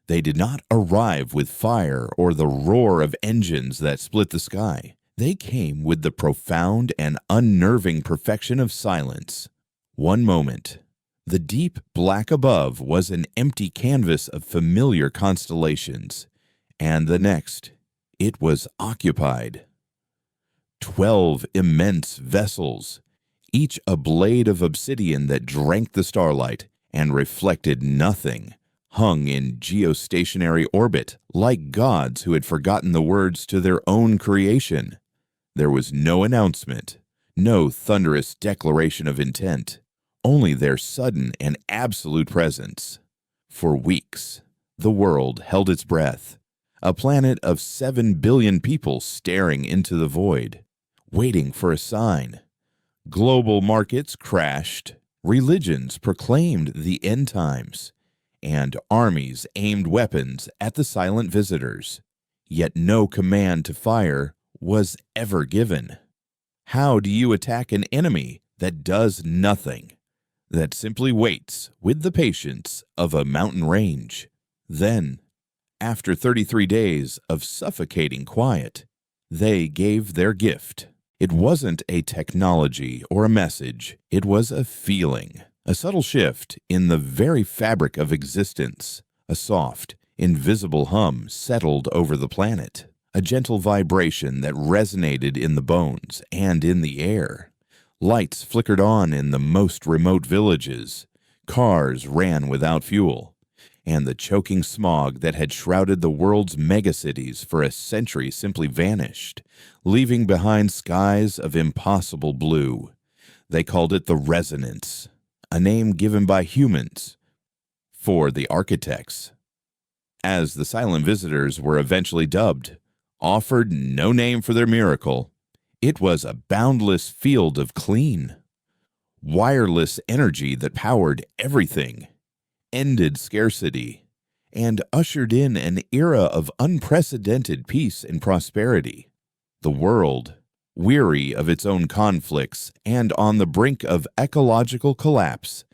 They did not arrive with fire or the roar of engines that split the sky. They came with the profound and unnerving perfection of silence. One moment, the deep black above was an empty canvas of familiar constellations, and the next, it was occupied. 12 immense vessels, each a blade of obsidian that drank the starlight and reflected nothing, hung in geostationary orbit like gods who had forgotten the words to their own creation. There was no announcement, no thunderous declaration of intent, only their sudden and absolute presence. For weeks, the world held its breath, a planet of 7 billion people staring into the void, waiting for a sign. Global markets crashed, religions proclaimed the end times, and armies aimed weapons at the silent visitors. Yet no command to fire was ever given. How do you attack an enemy that does nothing, that simply waits with the patience of a mountain range? Then, after 33 days of suffocating quiet, they gave their gift. It wasn't a technology or a message, it was a feeling, a subtle shift in the very fabric of existence. A soft, invisible hum settled over the planet, a gentle vibration that resonated in the bones and in the air. Lights flickered on in the most remote villages, cars ran without fuel, and the choking smog that had shrouded the world's megacities for a century simply vanished, leaving behind skies of impossible blue. They called it the resonance, a name given by humans for the architects. As the silent visitors were eventually dubbed, offered no name for their miracle, it was a boundless field of clean, wireless energy that powered everything, ended scarcity, and ushered in an era of unprecedented peace and prosperity. The world, weary of its own conflicts and on the brink of ecological collapse,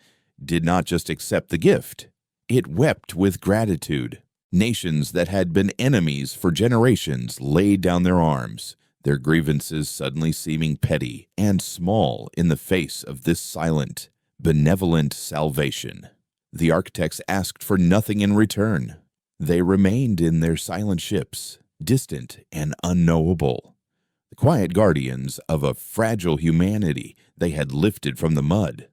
did not just accept the gift, it wept with gratitude. Nations that had been enemies for generations laid down their arms, their grievances suddenly seeming petty and small in the face of this silent, benevolent salvation. The architects asked for nothing in return. They remained in their silent ships, distant and unknowable, the quiet guardians of a fragile humanity they had lifted from the mud.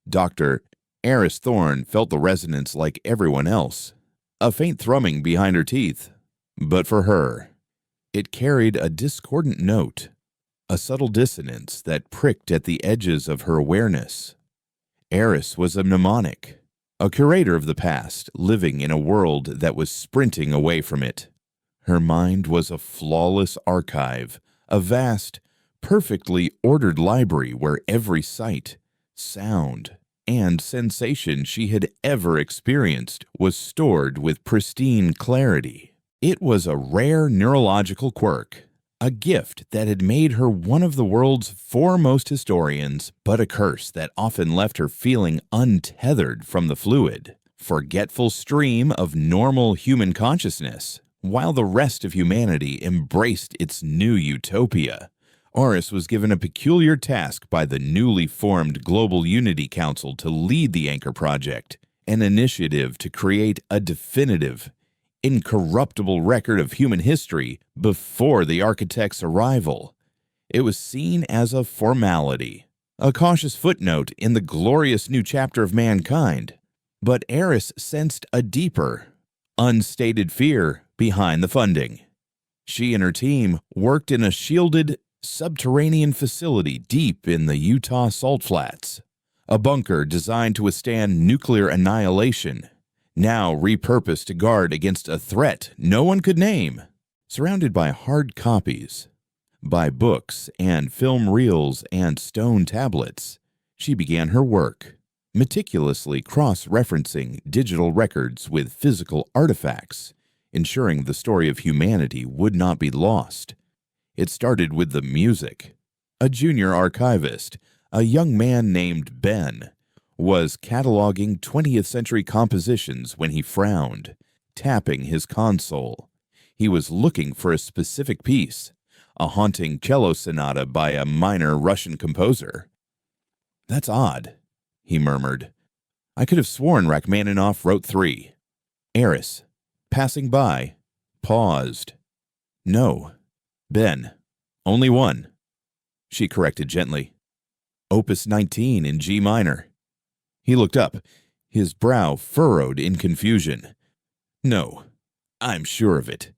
Dr. Eris Thorne felt the resonance like everyone else, a faint thrumming behind her teeth, but for her, it carried a discordant note, a subtle dissonance that pricked at the edges of her awareness. Eris was a mnemonic, a curator of the past, living in a world that was sprinting away from it. Her mind was a flawless archive, a vast, perfectly ordered library where every sight, sound, and sensation she had ever experienced was stored with pristine clarity. It was a rare neurological quirk, a gift that had made her one of the world's foremost historians, but a curse that often left her feeling untethered from the fluid, forgetful stream of normal human consciousness. While the rest of humanity embraced its new utopia, Oris was given a peculiar task by the newly formed Global Unity Council to lead the Anchor Project, an initiative to create a definitive, incorruptible record of human history before the architect's arrival. It was seen as a formality, a cautious footnote in the glorious new chapter of mankind. But Eris sensed a deeper, unstated fear behind the funding. She and her team worked in a shielded, subterranean facility deep in the Utah Salt Flats, a bunker designed to withstand nuclear annihilation, now repurposed to guard against a threat no one could name. Surrounded by hard copies, by books and film reels and stone tablets, she began her work, meticulously cross-referencing digital records with physical artifacts, ensuring the story of humanity would not be lost. It started with the music. A junior archivist, a young man named Ben, was cataloging 20th century compositions when he frowned. tapping his console. He was looking for a specific piece, a haunting cello sonata by a minor Russian composer. "That's odd," he murmured. "I could have sworn Rachmaninoff wrote 3. Eris, passing by, paused. "No, Ben, only 1. She corrected gently. "Opus 19 in G minor." He looked up, his brow furrowed in confusion. "No, I'm sure of it.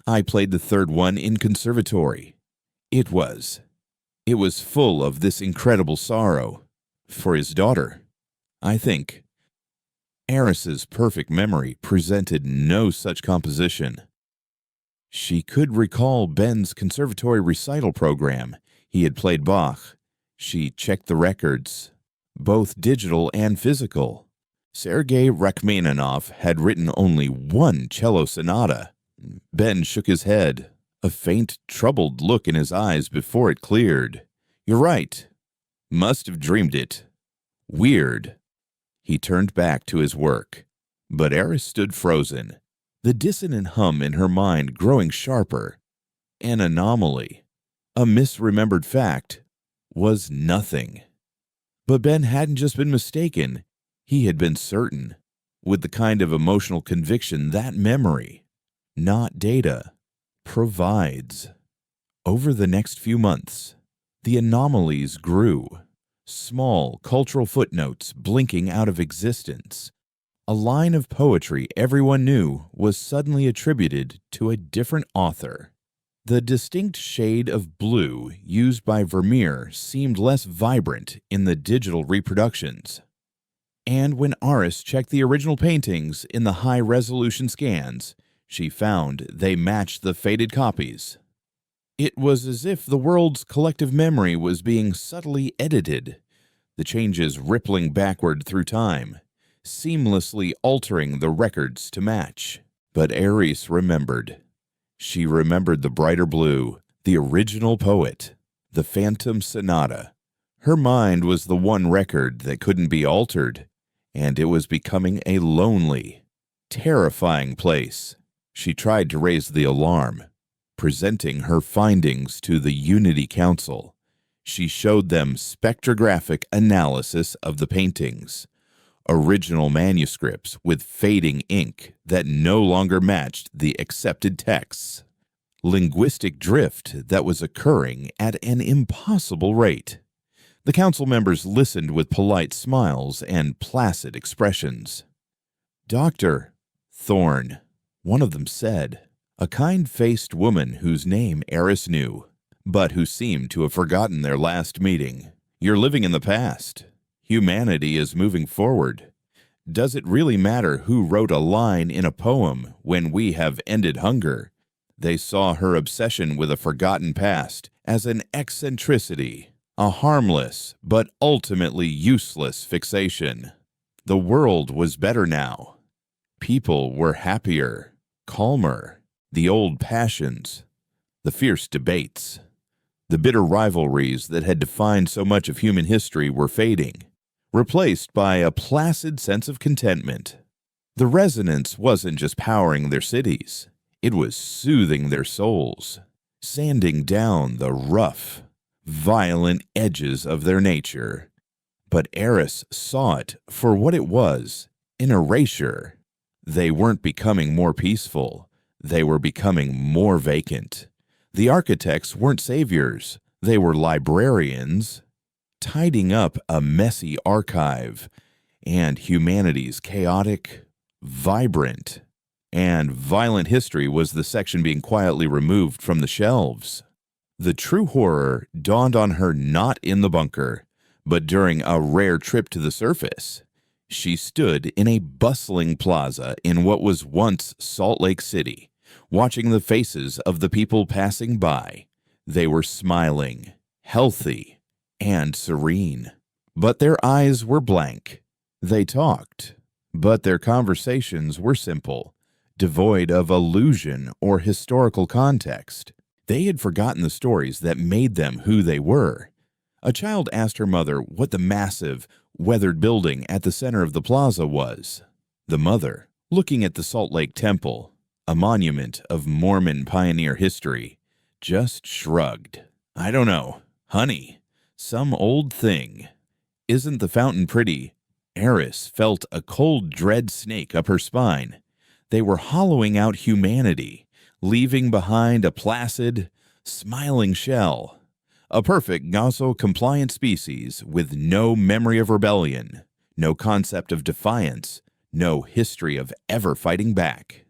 I played the 3rd one in conservatory. It was full of this incredible sorrow. For his daughter, I think." Eris's perfect memory presented no such composition. She could recall Ben's conservatory recital program. He had played Bach. She checked the records, both digital and physical. Sergei Rachmaninoff had written only 1 cello sonata. Ben shook his head, a faint, troubled look in his eyes before it cleared. "You're right. Must have dreamed it. Weird." He turned back to his work, but Eris stood frozen, the dissonant hum in her mind growing sharper. An anomaly, a misremembered fact, was nothing. But Ben hadn't just been mistaken, he had been certain, with the kind of emotional conviction that memory, not data, provides. Over the next few months, the anomalies grew. Small cultural footnotes blinking out of existence. A line of poetry everyone knew was suddenly attributed to a different author. The distinct shade of blue used by Vermeer seemed less vibrant in the digital reproductions. And when Aris checked the original paintings in the high-resolution scans, she found they matched the faded copies. It was as if the world's collective memory was being subtly edited, the changes rippling backward through time, seamlessly altering the records to match. But Eris remembered. She remembered the brighter blue, the original poet, the Phantom Sonata. Her mind was the one record that couldn't be altered, and it was becoming a lonely, terrifying place. She tried to raise the alarm, presenting her findings to the Unity Council. She showed them spectrographic analysis of the paintings, original manuscripts with fading ink that no longer matched the accepted texts, linguistic drift that was occurring at an impossible rate. The council members listened with polite smiles and placid expressions. "Dr. Thorne," one of them said, a kind-faced woman whose name Eris knew, but who seemed to have forgotten their last meeting. "You're living in the past. Humanity is moving forward. Does it really matter who wrote a line in a poem when we have ended hunger?" They saw her obsession with a forgotten past as an eccentricity, a harmless but ultimately useless fixation. The world was better now. People were happier, calmer. The old passions, the fierce debates, the bitter rivalries that had defined so much of human history were fading, replaced by a placid sense of contentment. The resonance wasn't just powering their cities, it was soothing their souls, sanding down the rough, violent edges of their nature. But Eris saw it for what it was, an erasure. They weren't becoming more peaceful. They were becoming more vacant. The architects weren't saviors. They were librarians, tidying up a messy archive, and humanity's chaotic, vibrant, and violent history was the section being quietly removed from the shelves. The true horror dawned on her not in the bunker, but during a rare trip to the surface. She stood in a bustling plaza in what was once Salt Lake City, watching the faces of the people passing by. They were smiling, healthy, and serene. But their eyes were blank. They talked, but their conversations were simple, devoid of allusion or historical context. They had forgotten the stories that made them who they were. A child asked her mother what the massive, weathered building at the center of the plaza was. The mother looking at the Salt Lake Temple, a monument of Mormon pioneer history, just shrugged. I don't know. Honey, some old thing. Isn't the fountain pretty? Eris felt a cold dread snake up her spine. They were hollowing out humanity, leaving behind a placid, smiling shell. A perfect Gasso-compliant species with no memory of rebellion, no concept of defiance, no history of ever fighting back.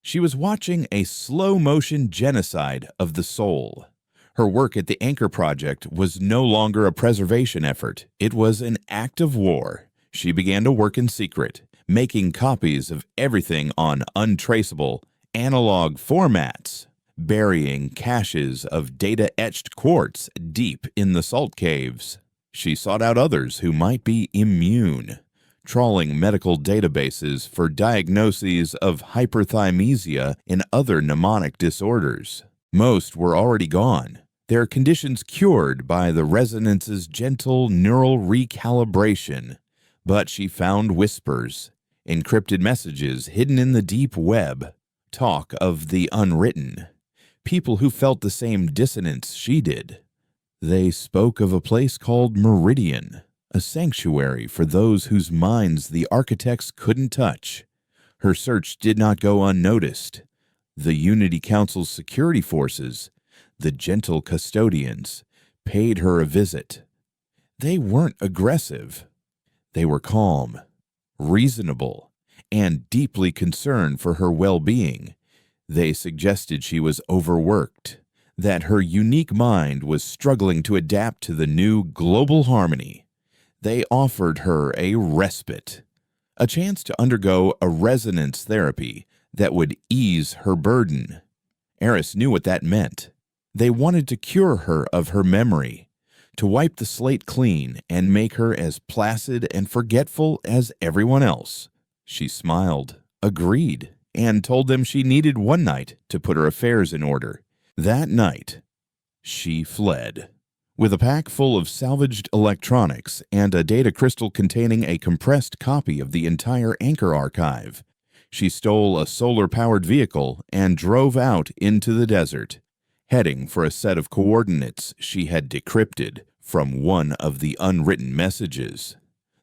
She was watching a slow-motion genocide of the soul. Her work at the Anchor Project was no longer a preservation effort. It was an act of war. She began to work in secret, making copies of everything on untraceable, analog formats, burying caches of data-etched quartz deep in the salt caves. She sought out others who might be immune, trawling medical databases for diagnoses of hyperthymesia and other mnemonic disorders. Most were already gone, their conditions cured by the resonance's gentle neural recalibration. But she found whispers, encrypted messages hidden in the deep web, talk of the unwritten, people who felt the same dissonance she did. They spoke of a place called Meridian, a sanctuary for those whose minds the architects couldn't touch. Her search did not go unnoticed. The Unity Council's security forces, the gentle custodians, paid her a visit. They weren't aggressive. They were calm, reasonable, and deeply concerned for her well-being. They suggested she was overworked, that her unique mind was struggling to adapt to the new global harmony. They offered her a respite, a chance to undergo a resonance therapy that would ease her burden. Eris knew what that meant. They wanted to cure her of her memory, to wipe the slate clean and make her as placid and forgetful as everyone else. She smiled, agreed, and told them she needed one night to put her affairs in order. That night, she fled. With a pack full of salvaged electronics and a data crystal containing a compressed copy of the entire Anchor archive, she stole a solar-powered vehicle and drove out into the desert, heading for a set of coordinates she had decrypted from one of the unwritten messages.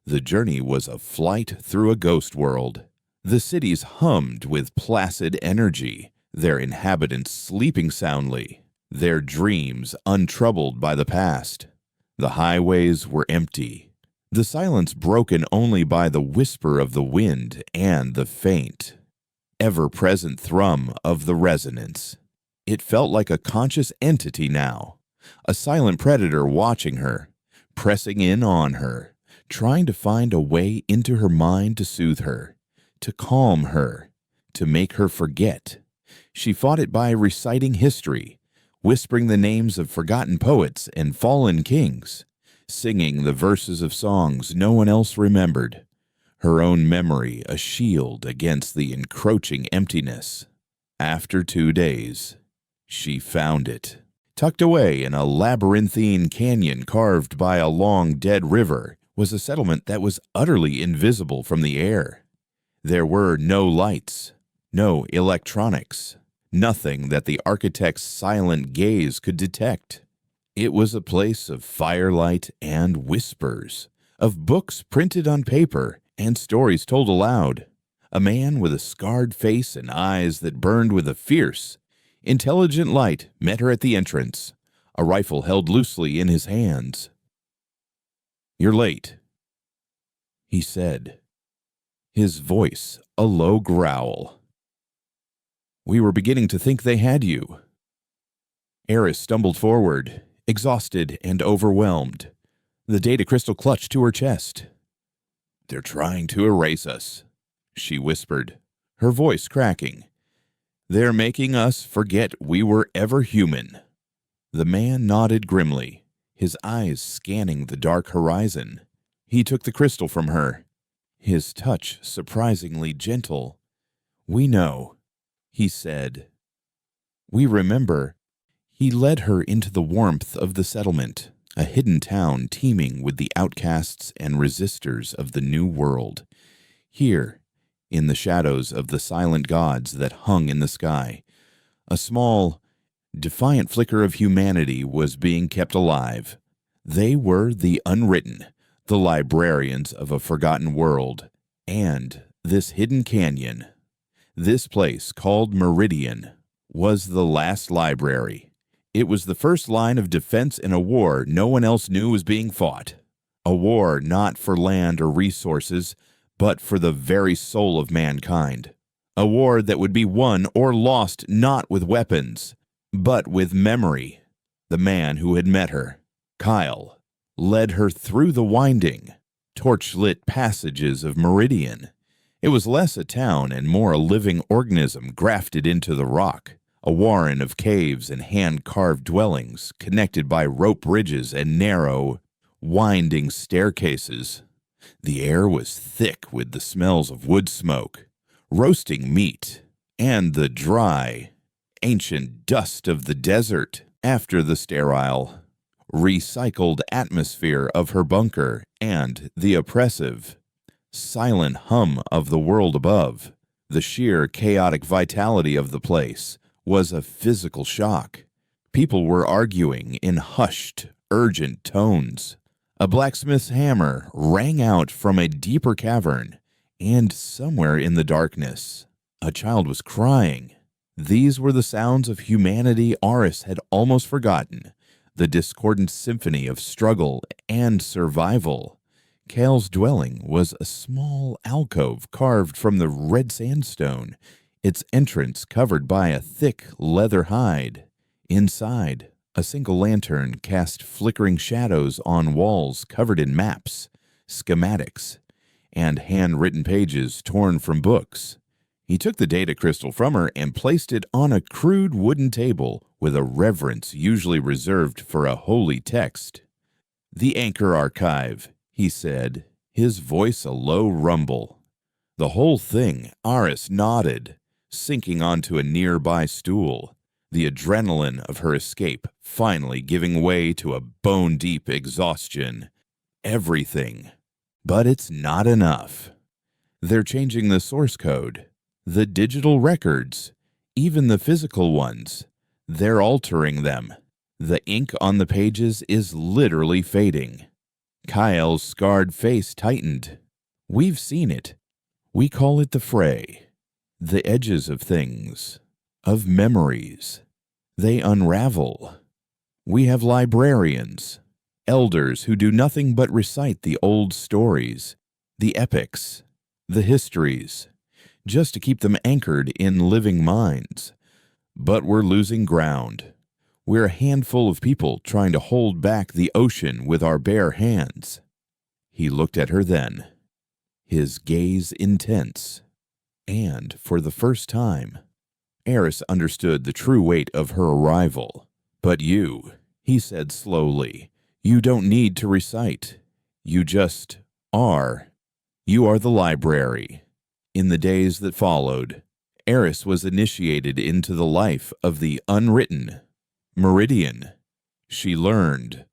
The journey was a flight through a ghost world. The cities hummed with placid energy, their inhabitants sleeping soundly, their dreams untroubled by the past. The highways were empty, the silence broken only by the whisper of the wind and the faint, ever-present thrum of the resonance. It felt like a conscious entity now, a silent predator watching her, pressing in on her, trying to find a way into her mind to soothe her, to calm her, to make her forget. She fought it by reciting history, whispering the names of forgotten poets and fallen kings, singing the verses of songs no one else remembered, her own memory a shield against the encroaching emptiness. After 2 days, she found it. Tucked away in a labyrinthine canyon carved by a long dead river was a settlement that was utterly invisible from the air. There were no lights, no electronics, nothing that the architect's silent gaze could detect. It was a place of firelight and whispers, of books printed on paper and stories told aloud. A man with a scarred face and eyes that burned with a fierce, intelligent light met her at the entrance, a rifle held loosely in his hands. "You're late," he said, his voice a low growl. "We were beginning to think they had you." Eris stumbled forward, exhausted and overwhelmed, the data crystal clutched to her chest. "They're trying to erase us," she whispered, her voice cracking. "They're making us forget we were ever human." The man nodded grimly, his eyes scanning the dark horizon. He took the crystal from her, his touch surprisingly gentle. "We know," he said. "We remember." He led her into the warmth of the settlement, a hidden town teeming with the outcasts and resistors of the New World. Here, In the shadows of the silent gods that hung in the sky, a small, defiant flicker of humanity was being kept alive. They were the unwritten, the librarians of a forgotten world, and this hidden canyon, this place called Meridian, was the last library. It was the first line of defense in a war no one else knew was being fought. A war not for land or resources, but for the very soul of mankind. A war that would be won or lost not with weapons, but with memory. The man who had met her, Kyle, led her through the winding, torch-lit passages of Meridian. It was less a town and more a living organism grafted into the rock, a warren of caves and hand-carved dwellings connected by rope bridges and narrow, winding staircases. The air was thick with the smells of wood smoke, roasting meat, and the dry, ancient dust of the desert after the sterile, recycled atmosphere of her bunker and the oppressive, silent hum of the world above. The sheer chaotic vitality of the place was a physical shock. People were arguing in hushed, urgent tones. A blacksmith's hammer rang out from a deeper cavern, and somewhere in the darkness, a child was crying. These were the sounds of humanity Aris had almost forgotten, the discordant symphony of struggle and survival. Kale's dwelling was a small alcove carved from the red sandstone, its entrance covered by a thick leather hide. Inside, a single lantern cast flickering shadows on walls covered in maps, schematics, and handwritten pages torn from books. He took the data crystal from her and placed it on a crude wooden table with a reverence usually reserved for a holy text. "The Anchor Archive," he said, his voice a low rumble. The whole thing, Aris nodded, sinking onto a nearby stool, the adrenaline of her escape finally giving way to a bone-deep exhaustion. Everything. But it's not enough. They're changing the source code, the digital records, even the physical ones. They're altering them. The ink on the pages is literally fading. Kyle's scarred face tightened. We've seen it. We call it the fray. The edges of things, of memories. They unravel. We have librarians, elders who do nothing but recite the old stories, the epics, the histories, just to keep them anchored in living minds. But we're losing ground. We're a handful of people trying to hold back the ocean with our bare hands. He looked at her then, his gaze intense. And for the first time, Eris understood the true weight of her arrival. "But you," he said slowly, "you don't need to recite. You just are. You are the library." In the days that followed, Eris was initiated into the life of the unwritten. Meridian, she learned,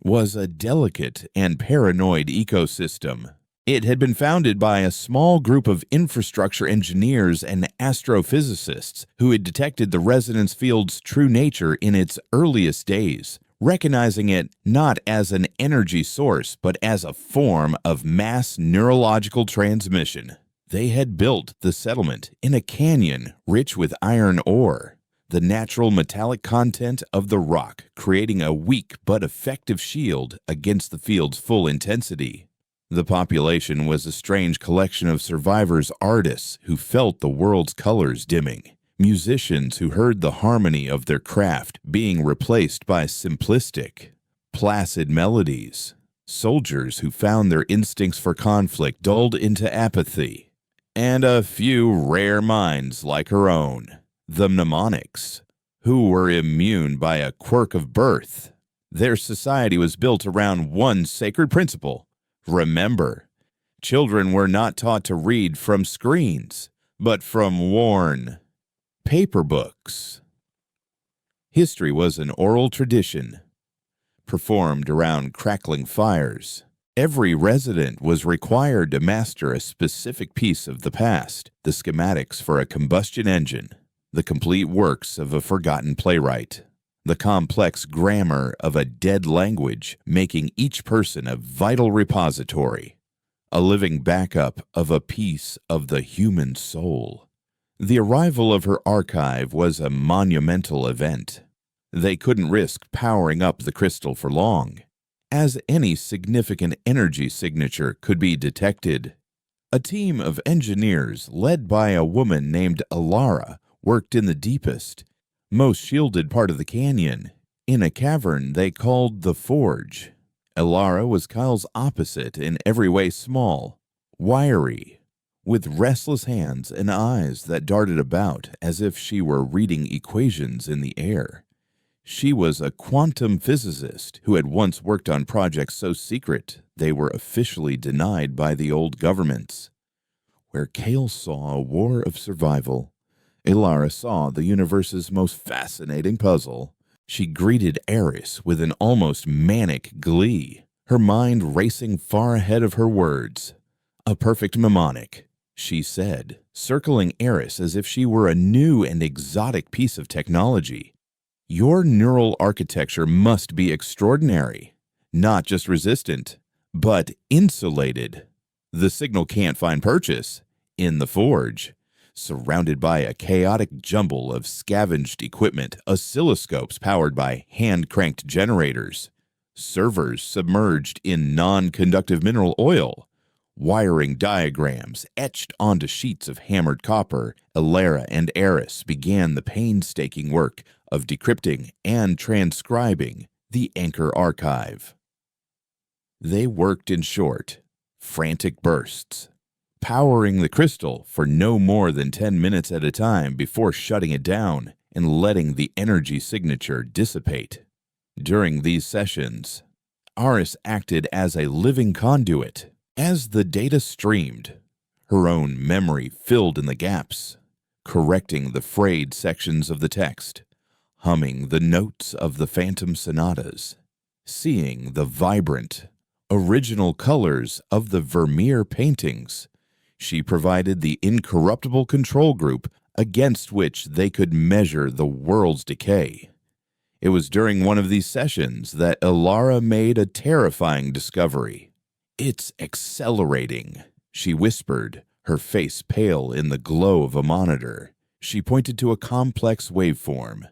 was a delicate and paranoid ecosystem. It had been founded by a small group of infrastructure engineers and astrophysicists who had detected the resonance field's true nature in its earliest days, recognizing it not as an energy source but as a form of mass neurological transmission. They had built the settlement in a canyon rich with iron ore, the natural metallic content of the rock creating a weak but effective shield against the field's full intensity. The population was a strange collection of survivors, artists who felt the world's colors dimming, musicians who heard the harmony of their craft being replaced by simplistic, placid melodies, soldiers who found their instincts for conflict dulled into apathy, and a few rare minds like her own, the mnemonics, who were immune by a quirk of birth. Their society was built around one sacred principle. Remember, children were not taught to read from screens, but from worn paper books. History was an oral tradition, performed around crackling fires, Every resident was required to master a specific piece of the past, the schematics for a combustion engine, the complete works of a forgotten playwright, the complex grammar of a dead language, making each person a vital repository, a living backup of a piece of the human soul. The arrival of her archive was a monumental event. They couldn't risk powering up the crystal for long, as any significant energy signature could be detected. A team of engineers led by a woman named Alara worked in the deepest, most shielded part of the canyon, in a cavern they called the Forge. Alara was Kyle's opposite in every way: small, wiry, with restless hands and eyes that darted about as if she were reading equations in the air. She was a quantum physicist who had once worked on projects so secret they were officially denied by the old governments. Where Kale saw a war of survival, Ilara saw the universe's most fascinating puzzle. She greeted Eris with an almost manic glee, her mind racing far ahead of her words. "A perfect mnemonic," she said, circling Eris as if she were a new and exotic piece of technology. "Your neural architecture must be extraordinary, not just resistant, but insulated. The signal can't find purchase in the Forge." Surrounded by a chaotic jumble of scavenged equipment, oscilloscopes powered by hand-cranked generators, servers submerged in non-conductive mineral oil, wiring diagrams etched onto sheets of hammered copper, Ilara and Eris began the painstaking work of decrypting and transcribing the Anchor archive. They worked in short, frantic bursts, powering the crystal for no more than 10 minutes at a time before shutting it down and letting the energy signature dissipate. During these sessions, Aris acted as a living conduit. As the data streamed, her own memory filled in the gaps, correcting the frayed sections of the text, humming the notes of the phantom sonatas, seeing the vibrant, original colors of the Vermeer paintings. She provided the incorruptible control group against which they could measure the world's decay. It was during one of these sessions that Ilara made a terrifying discovery. "It's accelerating," she whispered, her face pale in the glow of a monitor. She pointed to a complex waveform.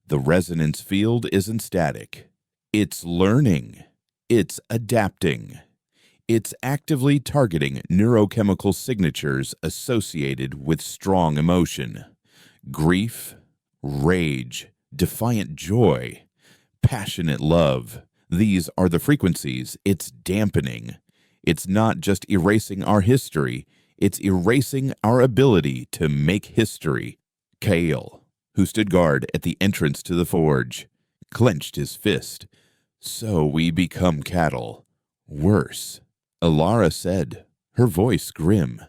"The resonance field isn't static. It's learning. It's adapting. It's actively targeting neurochemical signatures associated with strong emotion. Grief, rage, defiant joy, passionate love. These are the frequencies it's dampening. It's not just erasing our history, it's erasing our ability to make history." Kale, who stood guard at the entrance to the Forge, clenched his fist. "So we become cattle. Worse," Ilara said, her voice grim.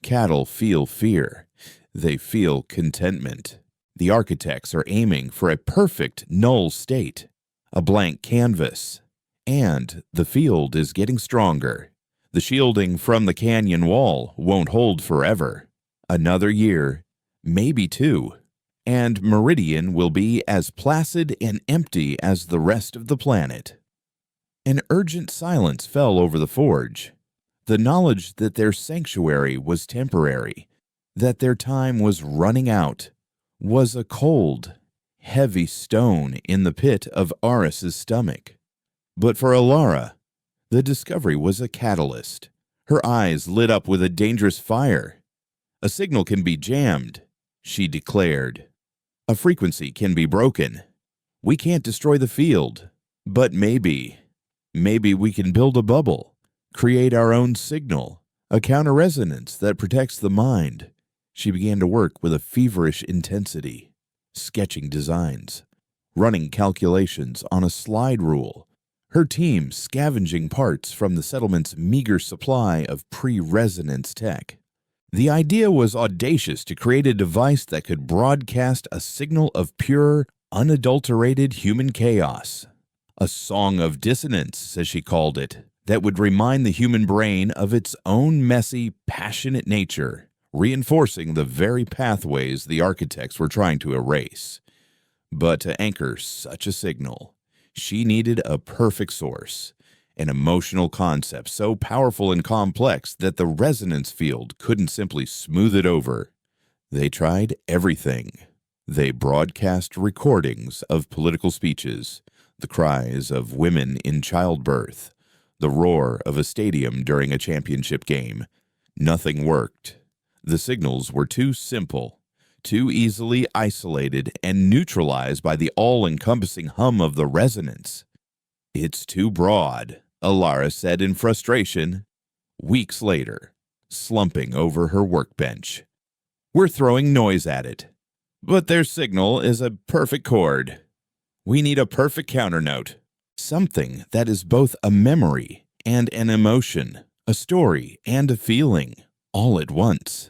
"Cattle feel fear. They feel contentment. The architects are aiming for a perfect null state, a blank canvas. And the field is getting stronger. The shielding from the canyon wall won't hold forever. Another year, maybe 2, and Meridian will be as placid and empty as the rest of the planet." An urgent silence fell over the Forge. The knowledge that their sanctuary was temporary, that their time was running out, was a cold, heavy stone in the pit of Aris's stomach. But for Ilara, the discovery was a catalyst. Her eyes lit up with a dangerous fire. "A signal can be jammed," she declared. "A frequency can be broken. We can't destroy the field, but maybe we can build a bubble, create our own signal, a counter-resonance that protects the mind." She began to work with a feverish intensity, sketching designs, running calculations on a slide rule, her team scavenging parts from the settlement's meager supply of pre-resonance tech. The idea was audacious: to create a device that could broadcast a signal of pure, unadulterated human chaos. A song of dissonance, as she called it, that would remind the human brain of its own messy, passionate nature, reinforcing the very pathways the architects were trying to erase. But to anchor such a signal, she needed a perfect source, an emotional concept so powerful and complex that the resonance field couldn't simply smooth it over. They tried everything. They broadcast recordings of political speeches, the cries of women in childbirth, the roar of a stadium during a championship game. Nothing worked. The signals were too simple, too easily isolated and neutralized by the all-encompassing hum of the resonance. "It's too broad," Alara said in frustration. Weeks later, slumping over her workbench. "We're throwing noise at it, but their signal is a perfect chord. We need a perfect counternote, something that is both a memory and an emotion, a story and a feeling, all at once."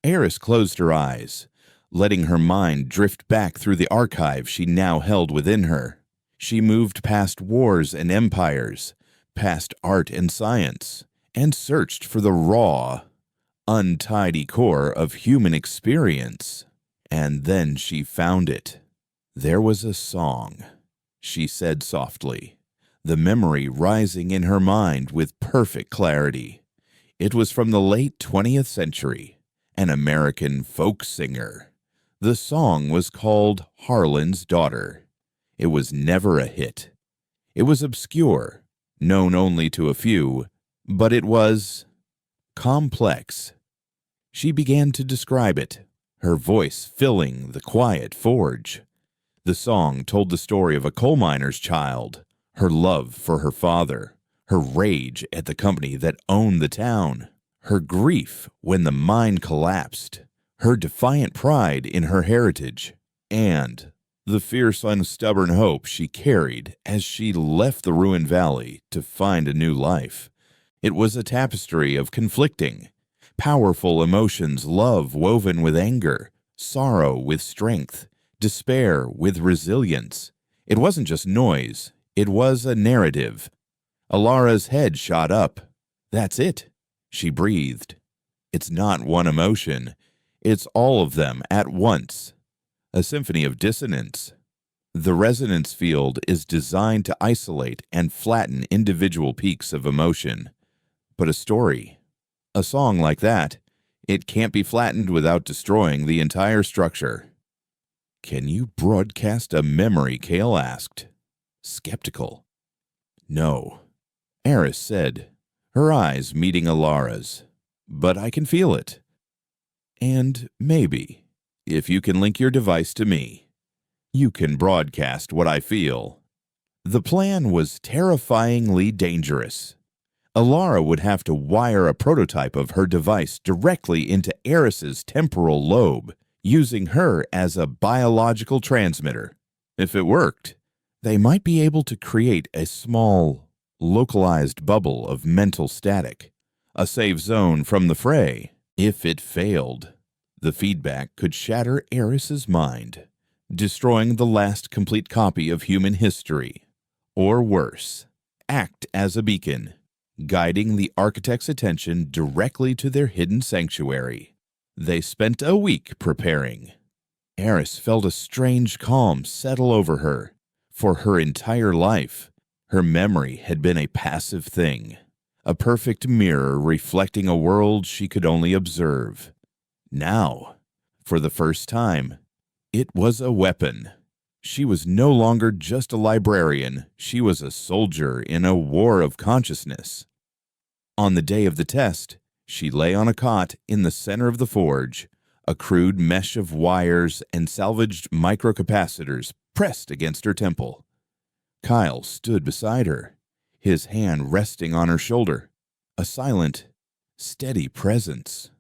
Eris closed her eyes, letting her mind drift back through the archive she now held within her. She moved past wars and empires, past art and science, and searched for the raw, untidy core of human experience. And then she found it. There was a song, she said softly, the memory rising in her mind with perfect clarity. It was from the late 20th century, an American folk singer. The song was called Harlan's Daughter. It was never a hit. It was obscure, known only to a few, but it was complex. She began to describe it, her voice filling the quiet forge. The song told the story of a coal miner's child, her love for her father, her rage at the company that owned the town, her grief when the mine collapsed, her defiant pride in her heritage, and the fierce and stubborn hope she carried as she left the ruined valley to find a new life. It was a tapestry of conflicting, powerful emotions, love woven with anger, sorrow with strength, despair with resilience. It wasn't just noise, it was a narrative. Alara's head shot up. "That's it," she breathed. "It's not one emotion. It's all of them at once. A symphony of dissonance. The resonance field is designed to isolate and flatten individual peaks of emotion. But a story, a song like that, it can't be flattened without destroying the entire structure." "Can you broadcast a memory?" Kale asked, skeptical. "No," Eris said, her eyes meeting Alara's. "But I can feel it. And maybe, if you can link your device to me, you can broadcast what I feel." The plan was terrifyingly dangerous. Alara would have to wire a prototype of her device directly into Eris's temporal lobe, using her as a biological transmitter. If it worked, they might be able to create a small, localized bubble of mental static, a safe zone from the fray. If it failed, the feedback could shatter Eris's mind, destroying the last complete copy of human history. Or worse, act as a beacon, guiding the architect's attention directly to their hidden sanctuary. They spent a week preparing. Eris felt a strange calm settle over her. For her entire life, her memory had been a passive thing, a perfect mirror reflecting a world she could only observe. Now, for the first time, it was a weapon. She was no longer just a librarian, she was a soldier in a war of consciousness. On the day of the test, she lay on a cot in the center of the forge, a crude mesh of wires and salvaged microcapacitors pressed against her temple. Kyle stood beside her, his hand resting on her shoulder, a silent, steady presence.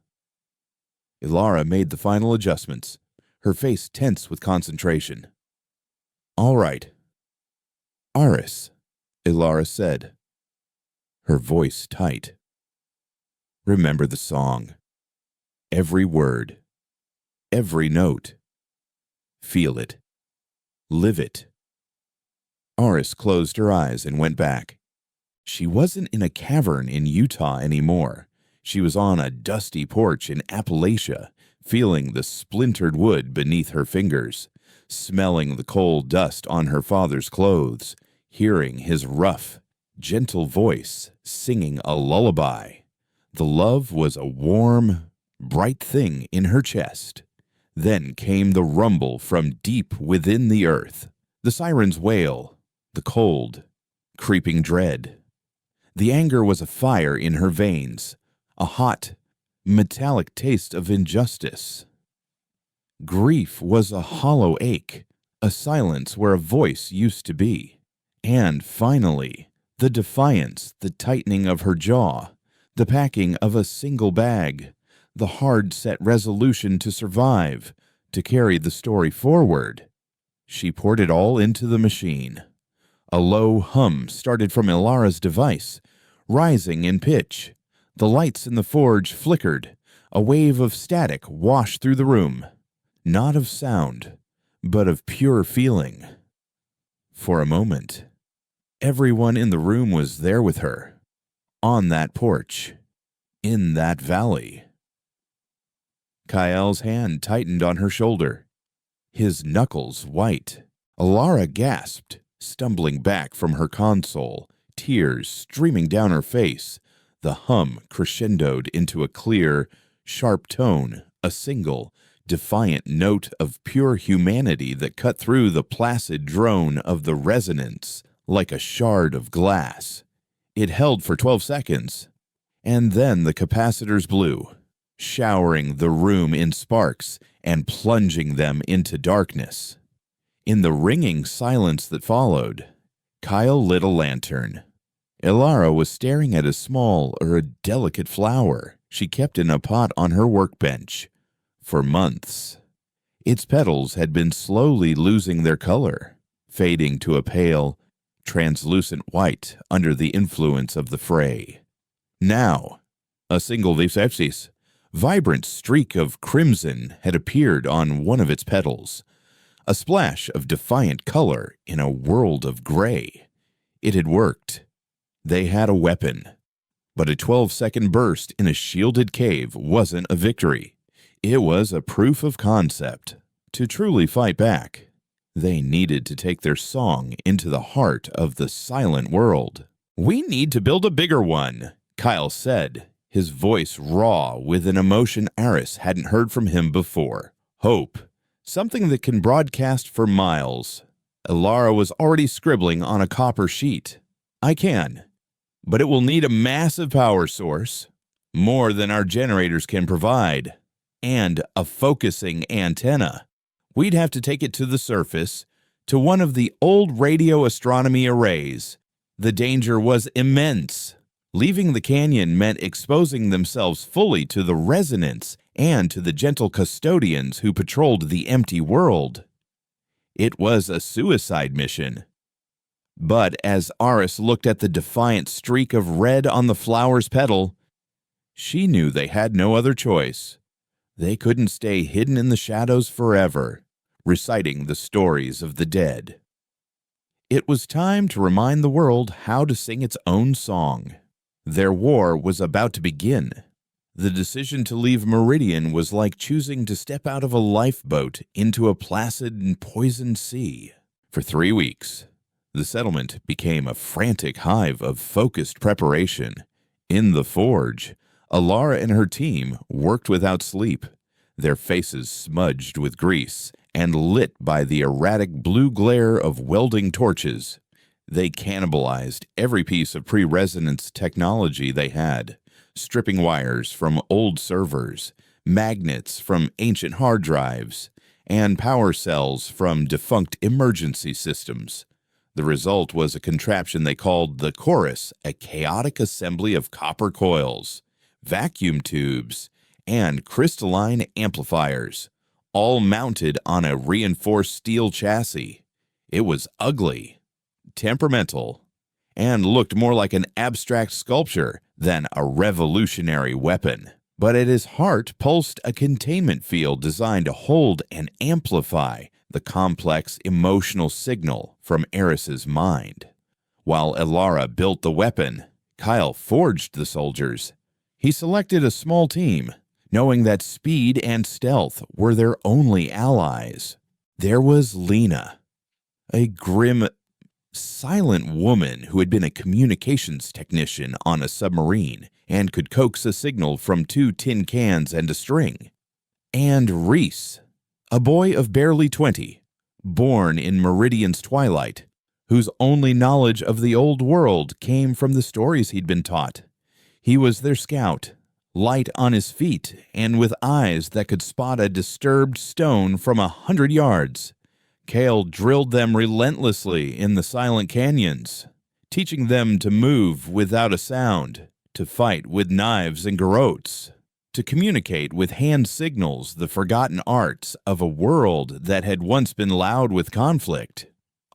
Alara made the final adjustments, her face tense with concentration. "All right." "Aris," Alara said, her voice tight. "Remember the song. Every word. Every note. Feel it. Live it." Aris closed her eyes and went back. She wasn't in a cavern in Utah anymore. She was on a dusty porch in Appalachia, feeling the splintered wood beneath her fingers, smelling the coal dust on her father's clothes, hearing his rough, gentle voice singing a lullaby. The love was a warm, bright thing in her chest. Then came the rumble from deep within the earth, the siren's wail, the cold, creeping dread. The anger was a fire in her veins, a hot, metallic taste of injustice. Grief was a hollow ache, a silence where a voice used to be. And finally, the defiance, the tightening of her jaw, the packing of a single bag, the hard-set resolution to survive, to carry the story forward. She poured it all into the machine. A low hum started from Ilara's device, rising in pitch. The lights in the forge flickered. A wave of static washed through the room. Not of sound, but of pure feeling. For a moment, everyone in the room was there with her, on that porch, in that valley. Kael's hand tightened on her shoulder, his knuckles white. Ilara gasped, stumbling back from her console, tears streaming down her face. The hum crescendoed into a clear, sharp tone, a single, defiant note of pure humanity that cut through the placid drone of the resonance like a shard of glass. It held for 12 seconds, and then the capacitors blew, showering the room in sparks and plunging them into darkness. In the ringing silence that followed, Kyle lit a lantern. Ilara was staring at a small or a delicate flower she kept in a pot on her workbench for months. Its petals had been slowly losing their color, fading to a pale, translucent white under the influence of the fray. Now, a single vibrant streak of crimson had appeared on one of its petals, a splash of defiant color in a world of gray. It had worked. They had a weapon. But a 12-second burst in a shielded cave wasn't a victory. It was a proof of concept. To truly fight back, they needed to take their song into the heart of the silent world. "We need to build a bigger one," Kyle said, his voice raw with an emotion Aris hadn't heard from him before. Hope. Something that can broadcast for miles. Ilara was already scribbling on a copper sheet. "I can, but it will need a massive power source, more than our generators can provide, and a focusing antenna. We'd have to take it to the surface, to one of the old radio astronomy arrays. The danger was immense. Leaving the canyon meant exposing themselves fully to the resonance and to the gentle custodians who patrolled the empty world. It was a suicide mission." But as Aris looked at the defiant streak of red on the flower's petal, she knew they had no other choice. They couldn't stay hidden in the shadows forever, reciting the stories of the dead. It was time to remind the world how to sing its own song. Their war was about to begin. The decision to leave Meridian was like choosing to step out of a lifeboat into a placid and poisoned sea. For 3 weeks, the settlement became a frantic hive of focused preparation. In the forge, Ilara and her team worked without sleep, their faces smudged with grease and lit by the erratic blue glare of welding torches. They cannibalized every piece of pre-resonance technology they had, stripping wires from old servers, magnets from ancient hard drives, and power cells from defunct emergency systems. The result was a contraption they called the Chorus, a chaotic assembly of copper coils, vacuum tubes, and crystalline amplifiers, all mounted on a reinforced steel chassis. It was ugly, temperamental, and looked more like an abstract sculpture than a revolutionary weapon. But at his heart pulsed a containment field designed to hold and amplify the complex emotional signal from Eris's mind. While Elara built the weapon, Kyle forged the soldiers. He selected a small team, knowing that speed and stealth were their only allies. There was Lena, a grim, silent woman who had been a communications technician on a submarine and could coax a signal from 2 tin cans and a string. And Reese, a boy of barely 20, born in Meridian's twilight, whose only knowledge of the old world came from the stories he'd been taught. He was their scout, light on his feet and with eyes that could spot a disturbed stone from 100 yards. Kale drilled them relentlessly in the silent canyons, teaching them to move without a sound, to fight with knives and garrotes, to communicate with hand signals, the forgotten arts of a world that had once been loud with conflict.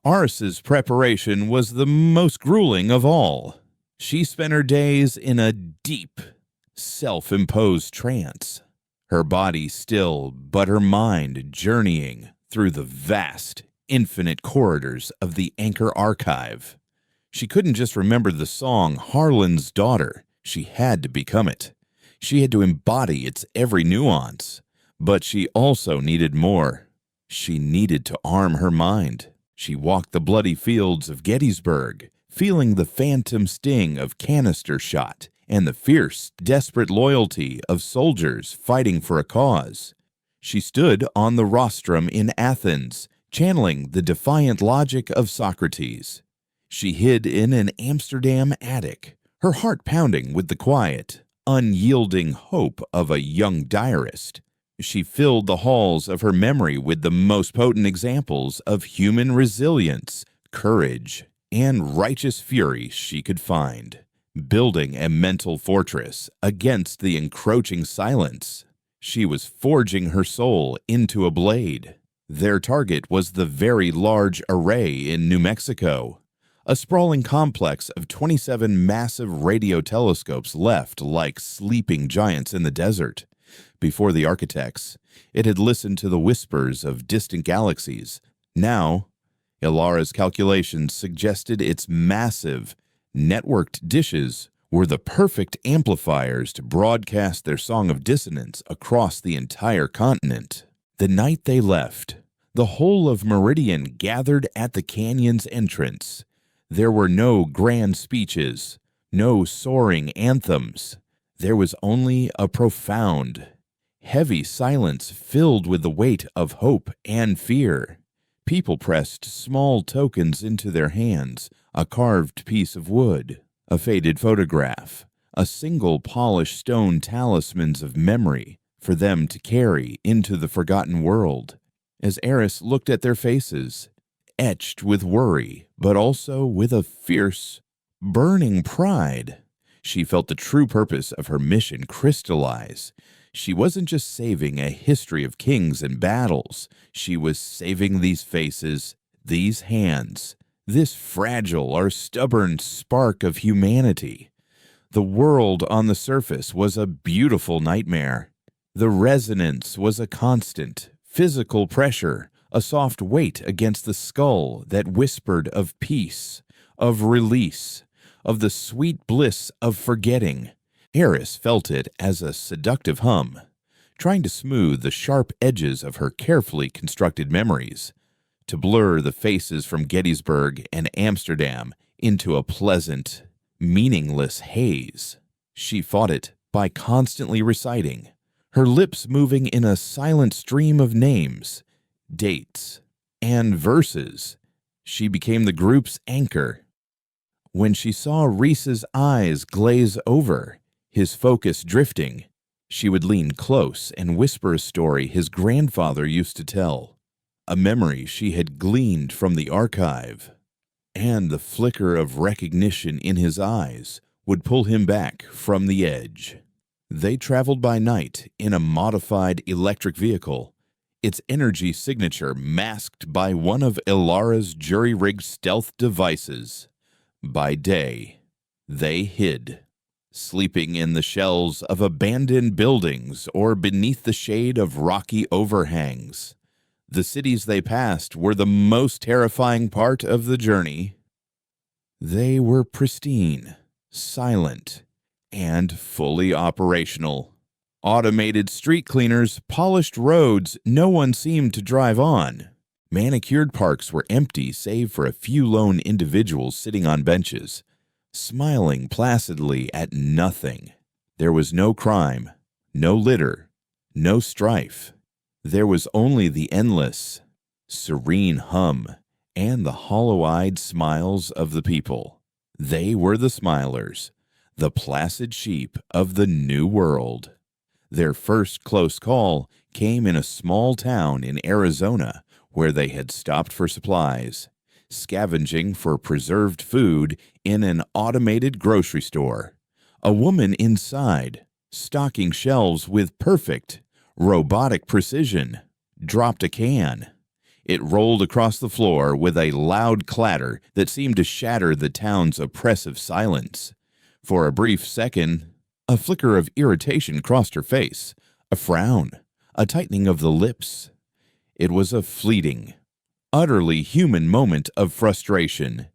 Aris's preparation was the most grueling of all. She spent her days in a deep, self-imposed trance, her body still, but her mind journeying through the vast, infinite corridors of the Anchor Archive. She couldn't just remember the song Harlan's Daughter. She had to become it. She had to embody its every nuance. But she also needed more. She needed to arm her mind. She walked the bloody fields of Gettysburg, feeling the phantom sting of canister shot and the fierce, desperate loyalty of soldiers fighting for a cause. She stood on the rostrum in Athens, channeling the defiant logic of Socrates. She hid in an Amsterdam attic, her heart pounding with the quiet, unyielding hope of a young diarist. She filled the halls of her memory with the most potent examples of human resilience, courage, and righteous fury she could find, building a mental fortress against the encroaching silence. She was forging her soul into a blade. Their target was the Very Large Array in New Mexico, a sprawling complex of 27 massive radio telescopes left like sleeping giants in the desert. Before the architects, it had listened to the whispers of distant galaxies. Now, Elara's calculations suggested its massive, networked dishes were the perfect amplifiers to broadcast their song of dissonance across the entire continent. The night they left, the whole of Meridian gathered at the canyon's entrance. There were no grand speeches, no soaring anthems. There was only a profound, heavy silence filled with the weight of hope and fear. People pressed small tokens into their hands, a carved piece of wood, a faded photograph, a single polished stone talismans of memory for them to carry into the forgotten world. As Eris looked at their faces, etched with worry, but also with a fierce, burning pride, she felt the true purpose of her mission crystallize. She wasn't just saving a history of kings and battles. She was saving these faces, these hands, this fragile or stubborn spark of humanity. The world on the surface was a beautiful nightmare. The resonance was a constant, physical pressure, a soft weight against the skull that whispered of peace, of release, of the sweet bliss of forgetting. Eris felt it as a seductive hum, trying to smooth the sharp edges of her carefully constructed memories, to blur the faces from Gettysburg and Amsterdam into a pleasant, meaningless haze. She fought it by constantly reciting, her lips moving in a silent stream of names, dates, and verses. She became the group's anchor. When she saw Reese's eyes glaze over, his focus drifting, she would lean close and whisper a story his grandfather used to tell, a memory she had gleaned from the archive, and the flicker of recognition in his eyes would pull him back from the edge. They traveled by night in a modified electric vehicle, its energy signature masked by one of Elara's jury-rigged stealth devices. By day, they hid, sleeping in the shells of abandoned buildings or beneath the shade of rocky overhangs. The cities they passed were the most terrifying part of the journey. They were pristine, silent, and fully operational. Automated street cleaners polished roads no one seemed to drive on. Manicured parks were empty save for a few lone individuals sitting on benches, smiling placidly at nothing. There was no crime, no litter, no strife. There was only the endless, serene hum and the hollow-eyed smiles of the people. They were the smilers, the placid sheep of the New World. Their first close call came in a small town in Arizona where they had stopped for supplies, scavenging for preserved food in an automated grocery store. A woman inside, stocking shelves with perfect, robotic precision, dropped a can. It rolled across the floor with a loud clatter that seemed to shatter the town's oppressive silence. For a brief second, a flicker of irritation crossed her face, a frown, a tightening of the lips. It was a fleeting, utterly human moment of frustration.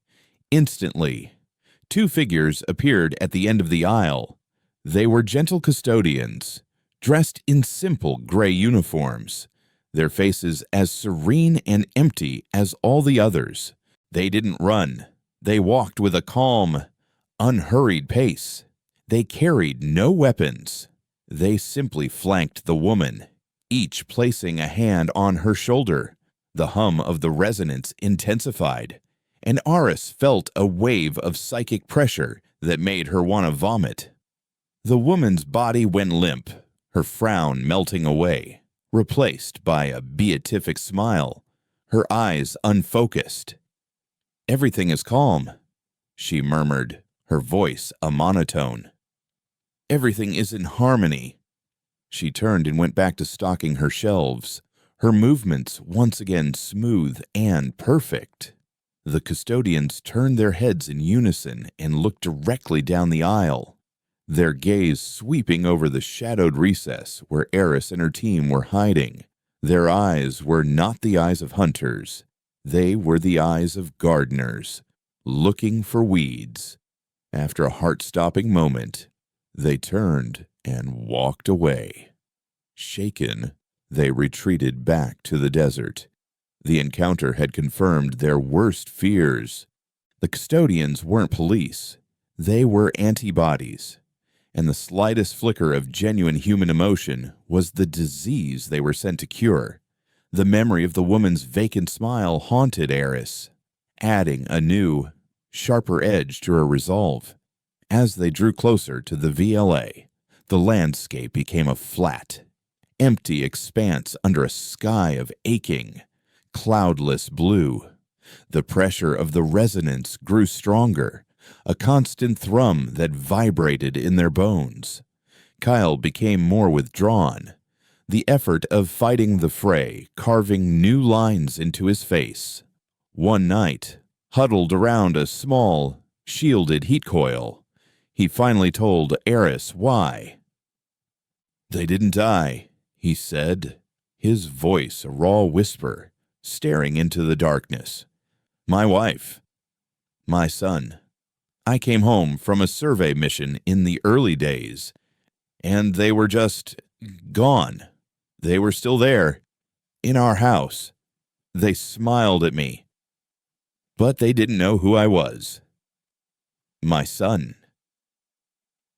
Instantly, two figures appeared at the end of the aisle. They were gentle custodians, dressed in simple gray uniforms, their faces as serene and empty as all the others. They didn't run. They walked with a calm, unhurried pace. They carried no weapons. They simply flanked the woman, each placing a hand on her shoulder. The hum of the resonance intensified, and Aris felt a wave of psychic pressure that made her want to vomit. The woman's body went limp, her frown melting away, replaced by a beatific smile, her eyes unfocused. "Everything is calm," she murmured, her voice a monotone. "Everything is in harmony." She turned and went back to stocking her shelves, her movements once again smooth and perfect. The custodians turned their heads in unison and looked directly down the aisle, their gaze sweeping over the shadowed recess where Eris and her team were hiding. Their eyes were not the eyes of hunters. They were the eyes of gardeners, looking for weeds. After a heart-stopping moment, they turned and walked away. Shaken, they retreated back to the desert. The encounter had confirmed their worst fears. The custodians weren't police. They were antibodies, and the slightest flicker of genuine human emotion was the disease they were sent to cure. The memory of the woman's vacant smile haunted Eris, adding a new, sharper edge to her resolve. As they drew closer to the VLA, the landscape became a flat, empty expanse under a sky of aching, cloudless blue. The pressure of the resonance grew stronger, a constant thrum that vibrated in their bones. Kyle became more withdrawn, the effort of fighting the fray carving new lines into his face. One night, huddled around a small, shielded heat coil, he finally told Eris why. "They didn't die," he said, his voice a raw whisper, staring into the darkness. "My wife. My son. I came home from a survey mission in the early days, and they were just gone. They were still there, in our house. They smiled at me, but they didn't know who I was. My son."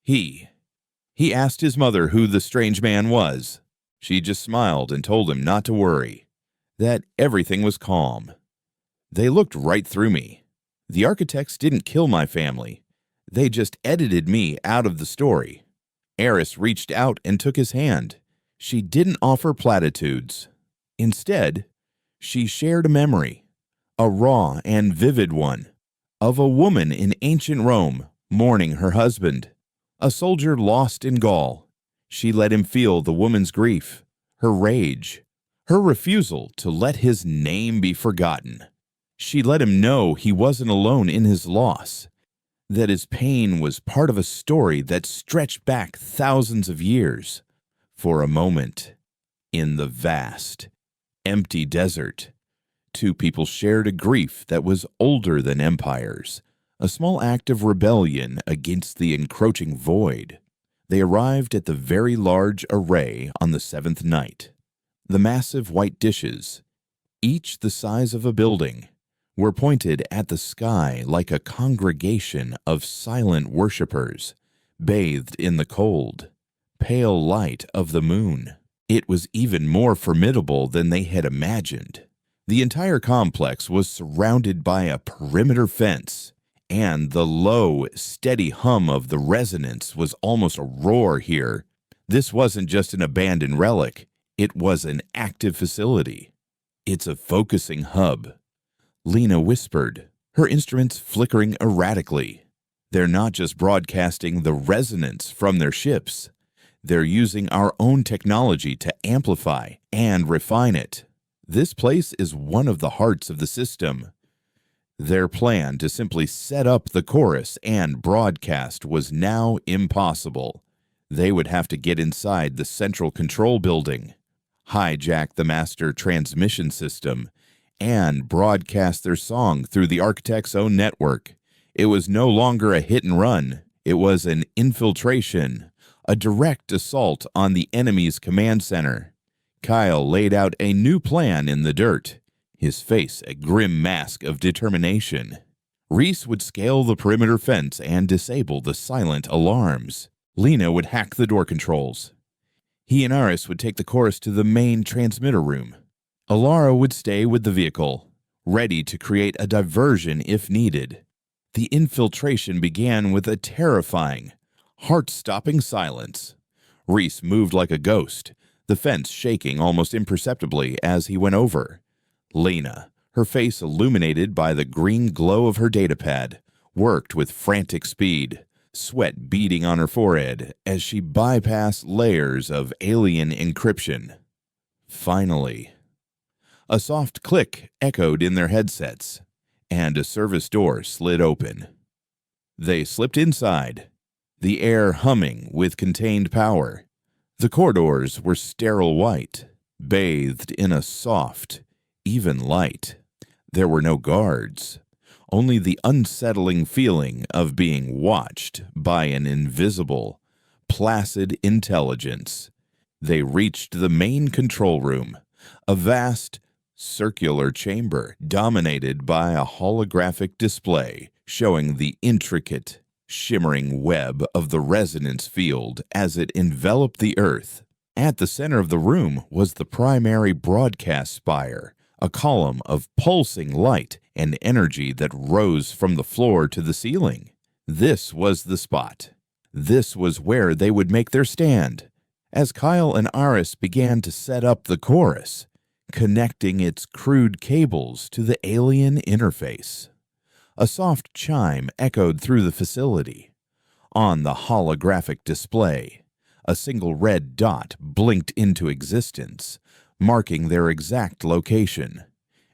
He asked his mother who the strange man was. She just smiled and told him not to worry, that everything was calm. They looked right through me. The architects didn't kill my family. They just edited me out of the story. Eris reached out and took his hand. She didn't offer platitudes. Instead, she shared a memory, a raw and vivid one, of a woman in ancient Rome mourning her husband, a soldier lost in Gaul. She let him feel the woman's grief, her rage, her refusal to let his name be forgotten. She let him know he wasn't alone in his loss, that his pain was part of a story that stretched back thousands of years. For a moment, in the vast, empty desert, two people shared a grief that was older than empires, a small act of rebellion against the encroaching void. They arrived at the very large array on the seventh night. The massive white dishes, each the size of a building, were pointed at the sky like a congregation of silent worshippers, bathed in the cold, pale light of the moon. It was even more formidable than they had imagined. The entire complex was surrounded by a perimeter fence, and the low, steady hum of the resonance was almost a roar here. This wasn't just an abandoned relic, it was an active facility. "It's a focusing hub," Lena whispered, her instruments flickering erratically. "They're not just broadcasting the resonance from their ships. They're using our own technology to amplify and refine it. This place is one of the hearts of the system." Their plan to simply set up the chorus and broadcast was now impossible. They would have to get inside the central control building, hijack the master transmission system, and broadcast their song through the architect's own network. It was no longer a hit and run. It was an infiltration, a direct assault on the enemy's command center. Kyle laid out a new plan in the dirt, his face a grim mask of determination. Reese would scale the perimeter fence and disable the silent alarms. Lena would hack the door controls. He and Aris would take the chorus to the main transmitter room. Alara would stay with the vehicle, ready to create a diversion if needed. The infiltration began with a terrifying, heart-stopping silence. Reese moved like a ghost, the fence shaking almost imperceptibly as he went over. Lena, her face illuminated by the green glow of her datapad, worked with frantic speed, sweat beading on her forehead as she bypassed layers of alien encryption. Finally, a soft click echoed in their headsets, and a service door slid open. They slipped inside, the air humming with contained power. The corridors were sterile white, bathed in a soft, even light. There were no guards, only the unsettling feeling of being watched by an invisible, placid intelligence. They reached the main control room, a vast, circular chamber dominated by a holographic display showing the intricate, shimmering web of the resonance field as it enveloped the Earth. At the center of the room was the primary broadcast spire, a column of pulsing light and energy that rose from the floor to the ceiling. This was the spot. This was where they would make their stand. As Kyle and Aris began to set up the chorus, connecting its crude cables to the alien interface, a soft chime echoed through the facility. On the holographic display, a single red dot blinked into existence, marking their exact location.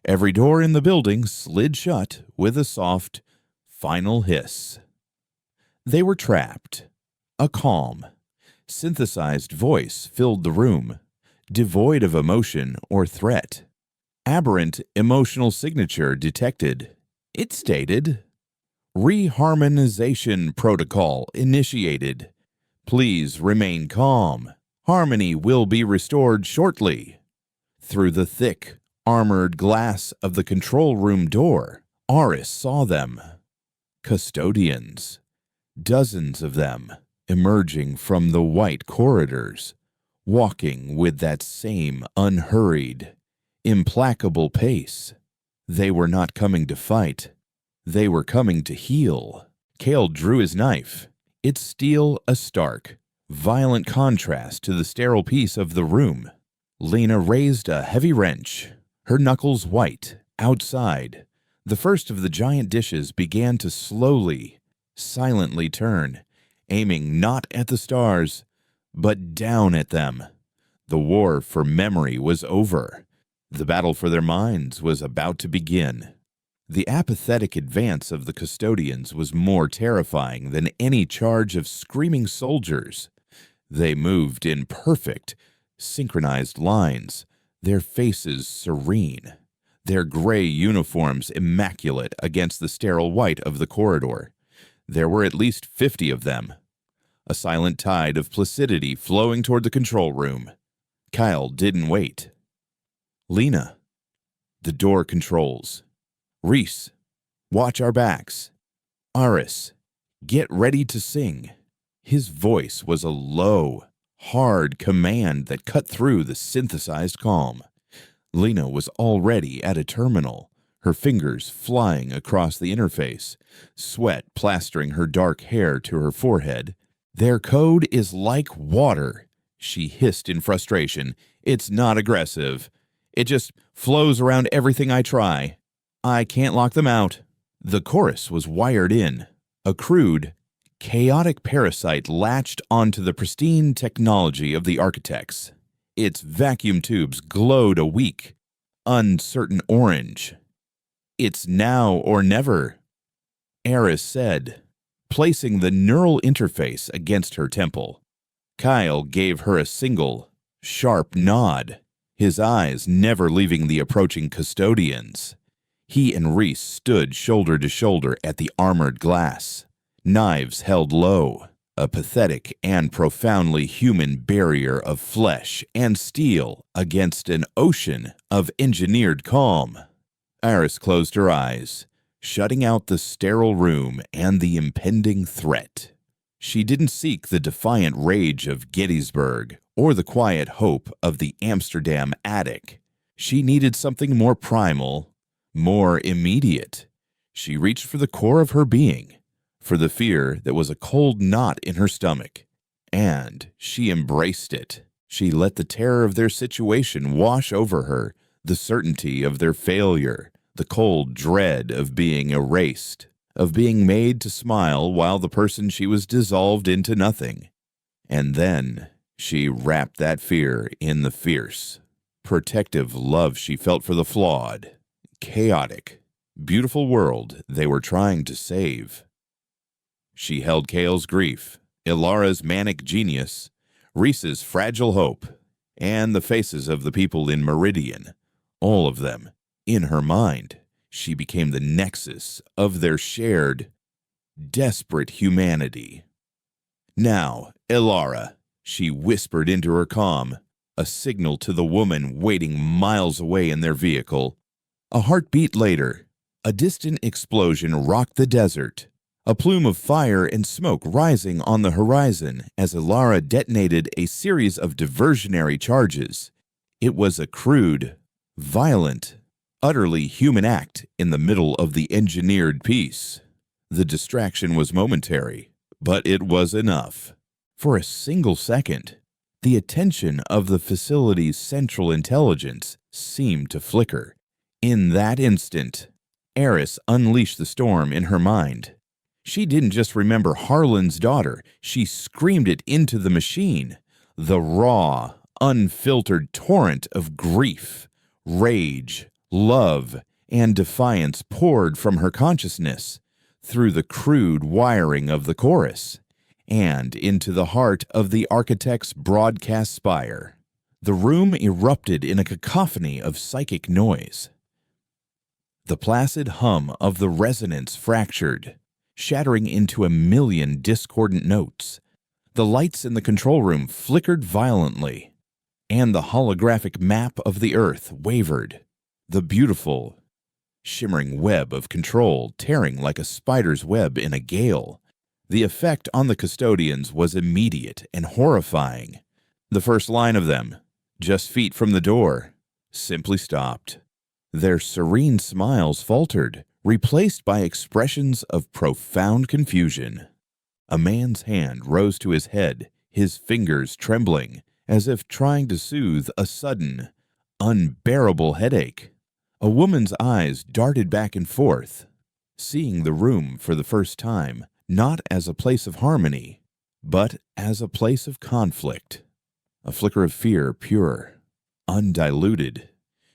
Every door in the building slid shut with a soft, final hiss. They were trapped. A calm, synthesized voice filled the room, devoid of emotion or threat. Aberrant emotional signature detected. It stated, "Reharmonization protocol initiated. Please remain calm. Harmony will be restored shortly." Through the thick, armored glass of the control room door, Aris saw them. Custodians. Dozens of them, emerging from the white corridors, walking with that same unhurried, implacable pace. They were not coming to fight. They were coming to heal. Cale drew his knife, its steel a stark, violent contrast to the sterile peace of the room. Lena raised a heavy wrench, her knuckles white. Outside, the first of the giant dishes began to slowly, silently turn, aiming not at the stars, but down at them. The war for memory was over. The battle for their minds was about to begin. The apathetic advance of the custodians was more terrifying than any charge of screaming soldiers. They moved in perfect, synchronized lines, their faces serene, their gray uniforms immaculate against the sterile white of the corridor. There were at least 50 of them. A silent tide of placidity flowing toward the control room. Kyle didn't wait. Lena. The door controls. Reese. Watch our backs. Aris. Get ready to sing. His voice was a low, hard command that cut through the synthesized calm. Lena was already at a terminal, her fingers flying across the interface, sweat plastering her dark hair to her forehead. Their code is like water, she hissed in frustration. It's not aggressive. It just flows around everything I try. I can't lock them out. The chorus was wired in. A crude, chaotic parasite latched onto the pristine technology of the architects. Its vacuum tubes glowed a weak, uncertain orange. It's now or never, Eris said, placing the neural interface against her temple. Kyle gave her a single, sharp nod, his eyes never leaving the approaching custodians. He and Reese stood shoulder to shoulder at the armored glass, knives held low, a pathetic and profoundly human barrier of flesh and steel against an ocean of engineered calm. Iris closed her eyes, shutting out the sterile room and the impending threat. She didn't seek the defiant rage of Gettysburg or the quiet hope of the Amsterdam attic. She needed something more primal, more immediate. She reached for the core of her being, for the fear that was a cold knot in her stomach, and she embraced it. She let the terror of their situation wash over her, the certainty of their failure, the cold dread of being erased, of being made to smile while the person she was dissolved into nothing. And then she wrapped that fear in the fierce, protective love she felt for the flawed, chaotic, beautiful world they were trying to save. She held Kale's grief, Ilara's manic genius, Reese's fragile hope, and the faces of the people in Meridian, all of them, in her mind. She became the nexus of their shared, desperate humanity. Now, Ilara, she whispered into her comm, a signal to the woman waiting miles away in their vehicle. A heartbeat later, a distant explosion rocked the desert, a plume of fire and smoke rising on the horizon as Ilara detonated a series of diversionary charges. It was a crude, violent, utterly human act in the middle of the engineered piece. The distraction was momentary, but it was enough. For a single second, the attention of the facility's central intelligence seemed to flicker. In that instant, Eris unleashed the storm in her mind. She didn't just remember Harlan's daughter, she screamed it into the machine. The raw, unfiltered torrent of grief, rage, love, and defiance poured from her consciousness through the crude wiring of the chorus and into the heart of the architect's broadcast spire. The room erupted in a cacophony of psychic noise. The placid hum of the resonance fractured, shattering into a million discordant notes. The lights in the control room flickered violently, and the holographic map of the Earth wavered, the beautiful, shimmering web of control tearing like a spider's web in a gale. The effect on the custodians was immediate and horrifying. The first line of them, just feet from the door, simply stopped. Their serene smiles faltered, replaced by expressions of profound confusion. A man's hand rose to his head, his fingers trembling, as if trying to soothe a sudden, unbearable headache. A woman's eyes darted back and forth, seeing the room for the first time, not as a place of harmony, but as a place of conflict. A flicker of fear, pure, undiluted,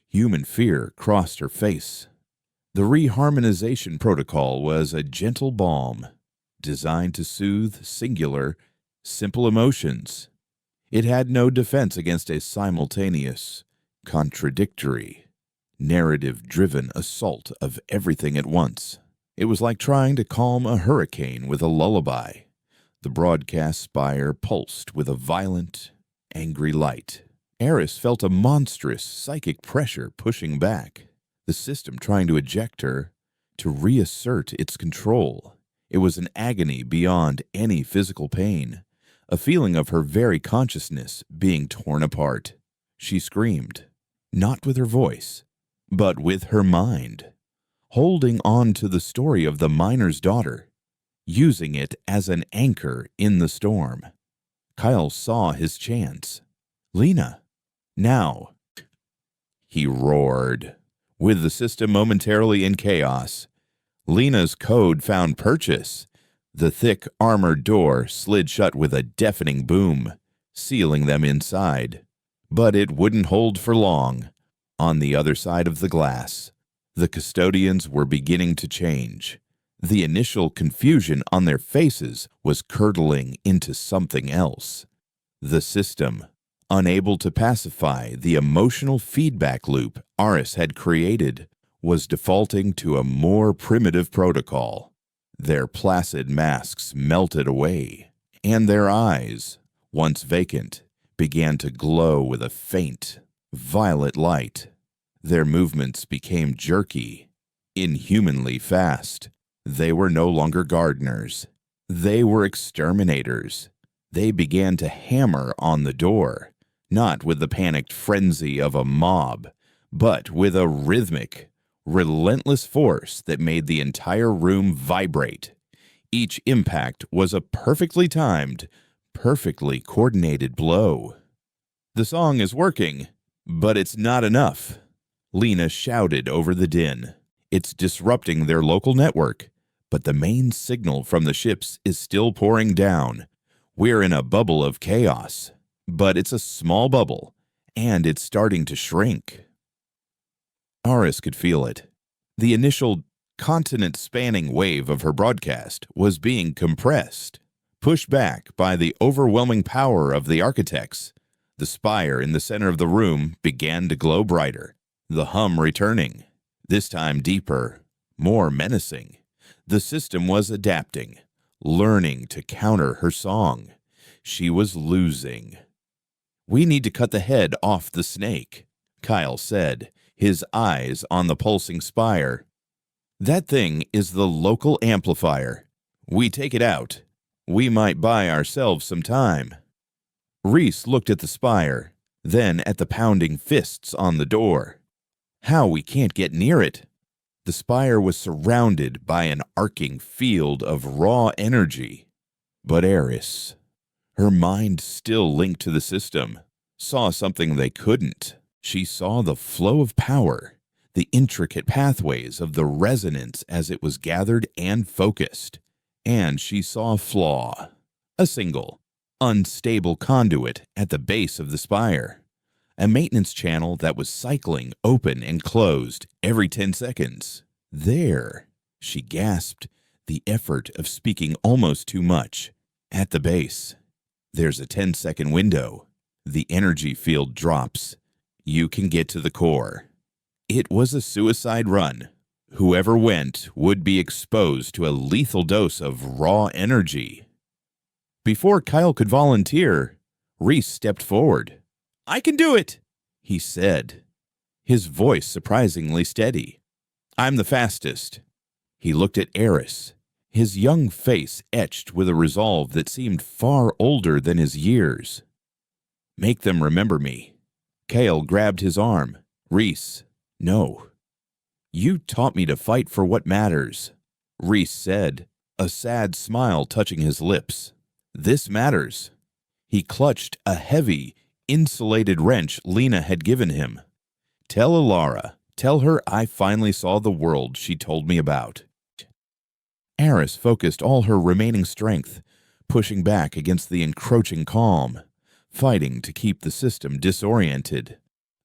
human fear crossed her face. The reharmonization protocol was a gentle balm, designed to soothe singular, simple emotions. It had no defense against a simultaneous, contradictory, narrative-driven assault of everything at once. It was like trying to calm a hurricane with a lullaby. The broadcast spire pulsed with a violent, angry light. Eris felt a monstrous psychic pressure pushing back, the system trying to eject her, to reassert its control. It was an agony beyond any physical pain, a feeling of her very consciousness being torn apart. She screamed, not with her voice, but with her mind, holding on to the story of the miner's daughter, using it as an anchor in the storm. Kyle saw his chance. Lena, now. He roared. With the system momentarily in chaos, Lena's code found purchase. The thick, armored door slid shut with a deafening boom, sealing them inside. But it wouldn't hold for long. On the other side of the glass, the custodians were beginning to change. The initial confusion on their faces was curdling into something else. The system, unable to pacify the emotional feedback loop Aris had created, was defaulting to a more primitive protocol. Their placid masks melted away, and their eyes, once vacant, began to glow with a faint, violet light. Their movements became jerky, inhumanly fast. They were no longer gardeners. They were exterminators. They began to hammer on the door, not with the panicked frenzy of a mob, but with a rhythmic, relentless force that made the entire room vibrate. Each impact was a perfectly timed, perfectly coordinated blow. The song is working, but it's not enough, Lena shouted over the din. It's disrupting their local network, but the main signal from the ships is still pouring down. We're in a bubble of chaos, but it's a small bubble, and it's starting to shrink. Aris could feel it. The initial continent-spanning wave of her broadcast was being compressed, pushed back by the overwhelming power of the architects. The spire in the center of the room began to glow brighter, the hum returning, this time deeper, more menacing. The system was adapting, learning to counter her song. She was losing. "We need to cut the head off the snake," Kyle said, his eyes on the pulsing spire. "That thing is the local amplifier. We take it out, we might buy ourselves some time." Reese looked at the spire, then at the pounding fists on the door. "How we can't get near it." The spire was surrounded by an arcing field of raw energy. But Eris, her mind still linked to the system, saw something they couldn't. She saw the flow of power, the intricate pathways of the resonance as it was gathered and focused. And she saw a flaw, a single, unstable conduit at the base of the spire, a maintenance channel that was cycling open and closed every 10 seconds. There, she gasped, the effort of speaking almost too much. At the base, there's a 10-second window. The energy field drops. You can get to the core. It was a suicide run. Whoever went would be exposed to a lethal dose of raw energy. Before Kyle could volunteer, Reese stepped forward. "I can do it," he said, his voice surprisingly steady. "I'm the fastest." He looked at Eris, his young face etched with a resolve that seemed far older than his years. "Make them remember me." Kale grabbed his arm. "Reese, no. You taught me to fight for what matters," Reese said, a sad smile touching his lips. "This matters." He clutched a heavy, insulated wrench Lena had given him. "Tell Alara, tell her I finally saw the world she told me about." Eris focused all her remaining strength, pushing back against the encroaching calm, fighting to keep the system disoriented.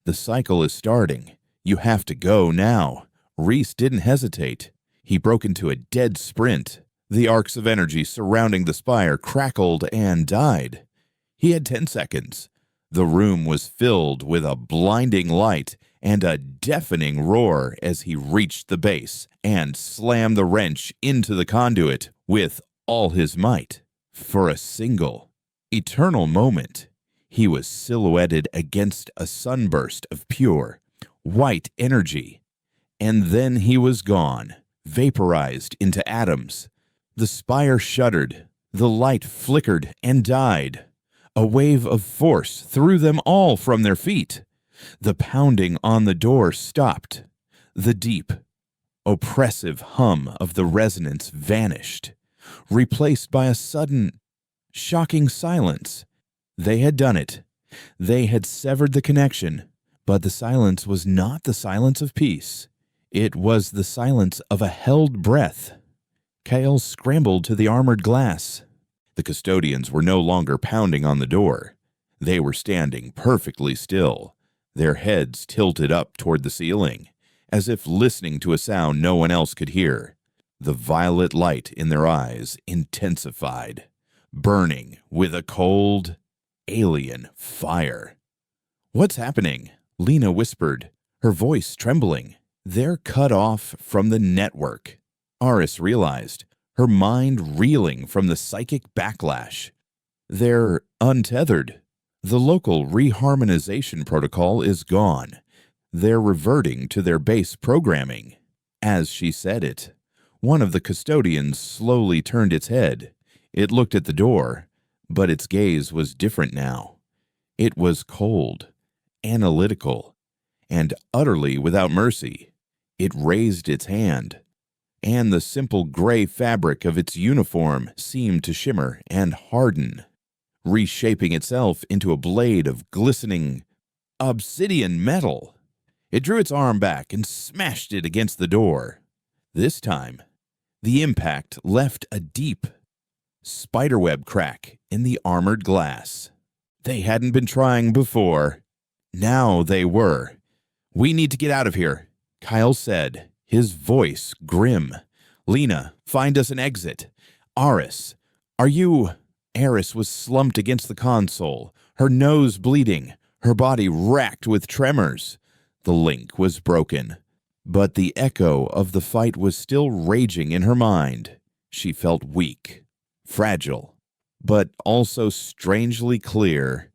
"The cycle is starting. You have to go now." Reese didn't hesitate. He broke into a dead sprint. The arcs of energy surrounding the spire crackled and died. He had 10 seconds. The room was filled with a blinding light, and a deafening roar as he reached the base and slammed the wrench into the conduit with all his might. For a single, eternal moment, he was silhouetted against a sunburst of pure, white energy, and then he was gone, vaporized into atoms. The spire shuddered, the light flickered and died. A wave of force threw them all from their feet. The pounding on the door stopped. The deep, oppressive hum of the resonance vanished, replaced by a sudden, shocking silence. They had done it. They had severed the connection, but the silence was not the silence of peace. It was the silence of a held breath. Kyle scrambled to the armored glass. The custodians were no longer pounding on the door. They were standing perfectly still, their heads tilted up toward the ceiling, as if listening to a sound no one else could hear. The violet light in their eyes intensified, burning with a cold, alien fire. "What's happening?" Lena whispered, her voice trembling. "They're cut off from the network," Aris realized, her mind reeling from the psychic backlash. "They're untethered. The local reharmonization protocol is gone. They're reverting to their base programming." As she said it, one of the custodians slowly turned its head. It looked at the door, but its gaze was different now. It was cold, analytical, and utterly without mercy. It raised its hand, and the simple gray fabric of its uniform seemed to shimmer and harden, reshaping itself into a blade of glistening obsidian metal. It drew its arm back and smashed it against the door. This time, the impact left a deep, spiderweb crack in the armored glass. They hadn't been trying before. Now they were. "We need to get out of here," Kyle said, his voice grim. "Lena, find us an exit. Aris, are you—" Aris was slumped against the console, her nose bleeding, her body racked with tremors. The link was broken, but the echo of the fight was still raging in her mind. She felt weak, fragile, but also strangely clear.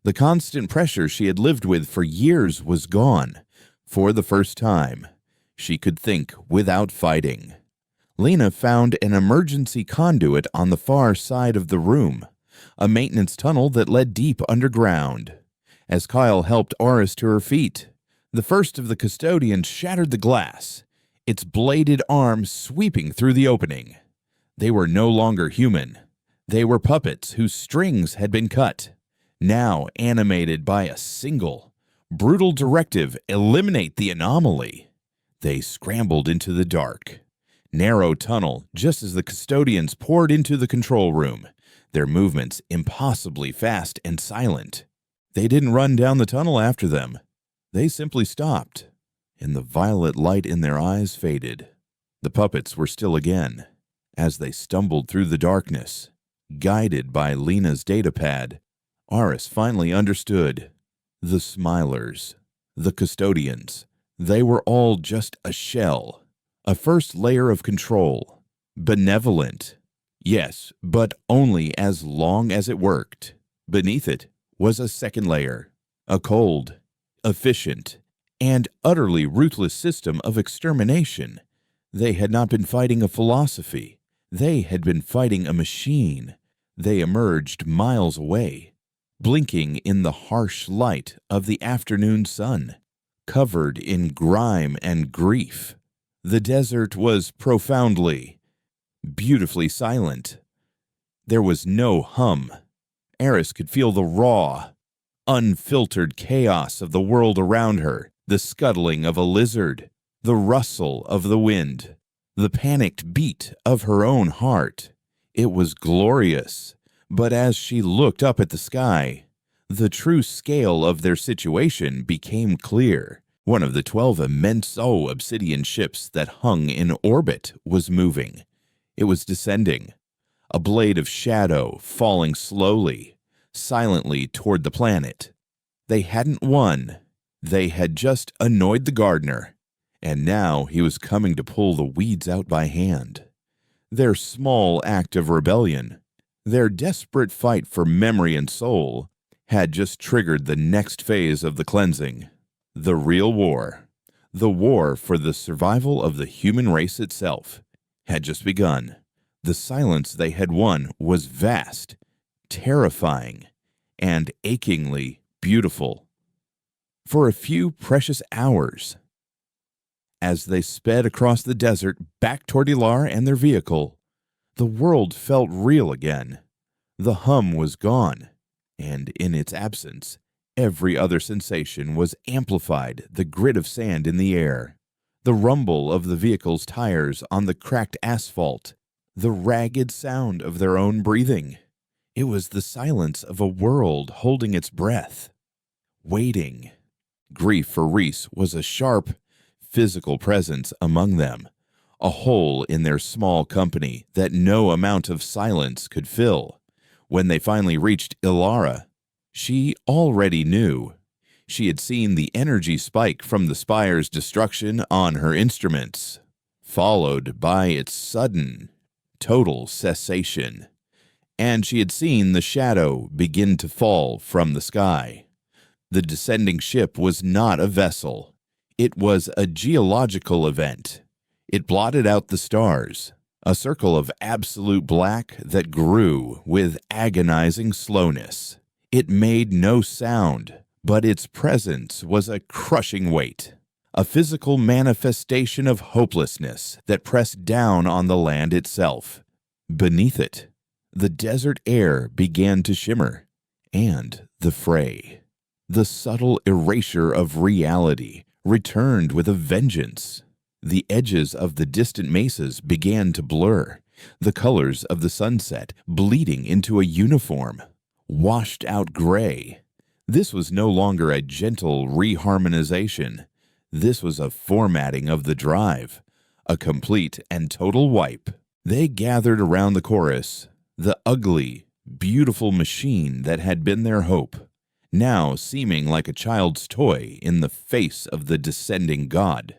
The constant pressure she had lived with for years was gone. For the first time, she could think without fighting. Lena found an emergency conduit on the far side of the room, a maintenance tunnel that led deep underground. As Kyle helped Aris to her feet, the first of the custodians shattered the glass, its bladed arm sweeping through the opening. They were no longer human. They were puppets whose strings had been cut, now animated by a single, brutal directive: eliminate the anomaly. They scrambled into the dark, narrow tunnel just as the custodians poured into the control room, their movements impossibly fast and silent. They didn't run down the tunnel after them. They simply stopped, and the violet light in their eyes faded. The puppets were still again. As they stumbled through the darkness, guided by Lena's datapad, Aris finally understood. The Smilers, the custodians, they were all just a shell, a first layer of control. Benevolent, yes, but only as long as it worked. Beneath it was a second layer, a cold, efficient, and utterly ruthless system of extermination. They had not been fighting a philosophy. They had been fighting a machine. They emerged miles away, blinking in the harsh light of the afternoon sun, covered in grime and grief. The desert was profoundly, beautifully silent. There was no hum. Aris could feel the raw, unfiltered chaos of the world around her, the scuttling of a lizard, the rustle of the wind, the panicked beat of her own heart. It was glorious, but as she looked up at the sky, the true scale of their situation became clear. One of the 12 immense obsidian ships that hung in orbit was moving. It was descending, a blade of shadow falling slowly, silently toward the planet. They hadn't won. They had just annoyed the gardener, and now he was coming to pull the weeds out by hand. Their small act of rebellion, their desperate fight for memory and soul, had just triggered the next phase of the cleansing. The real war, the war for the survival of the human race itself, had just begun. The silence they had won was vast, terrifying, and achingly beautiful. For a few precious hours, as they sped across the desert back toward Ilar and their vehicle, the world felt real again. The hum was gone, and in its absence, every other sensation was amplified: the grit of sand in the air, the rumble of the vehicle's tires on the cracked asphalt, the ragged sound of their own breathing. It was the silence of a world holding its breath, waiting. Grief for Reese was a sharp, physical presence among them, a hole in their small company that no amount of silence could fill. When they finally reached Ilara, she already knew. She had seen the energy spike from the spire's destruction on her instruments, followed by its sudden, total cessation. And she had seen the shadow begin to fall from the sky. The descending ship was not a vessel. It was a geological event. It blotted out the stars, a circle of absolute black that grew with agonizing slowness. It made no sound, but its presence was a crushing weight, a physical manifestation of hopelessness that pressed down on the land itself. Beneath it, the desert air began to shimmer, and the fray, the subtle erasure of reality, returned with a vengeance. The edges of the distant mesas began to blur, the colors of the sunset bleeding into a uniform, washed out gray. This was no longer a gentle reharmonization. This was a formatting of the drive, a complete and total wipe. They gathered around the chorus, the ugly, beautiful machine that had been their hope, now seeming like a child's toy in the face of the descending god.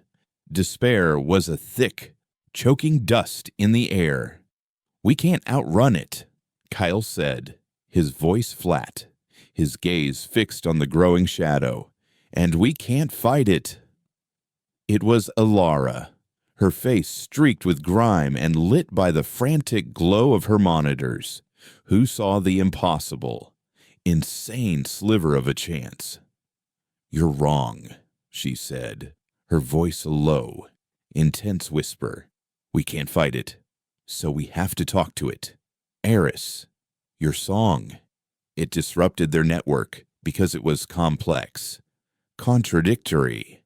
Despair was a thick, choking dust in the air. "We can't outrun it," Kyle said, his voice flat, his gaze fixed on the growing shadow. "And we can't fight it." It was Ilara, her face streaked with grime and lit by the frantic glow of her monitors, who saw the impossible, insane sliver of a chance. "You're wrong," she said, her voice a low, intense whisper. "We can't fight it, so we have to talk to it. Eris, your song. It disrupted their network because it was complex, contradictory.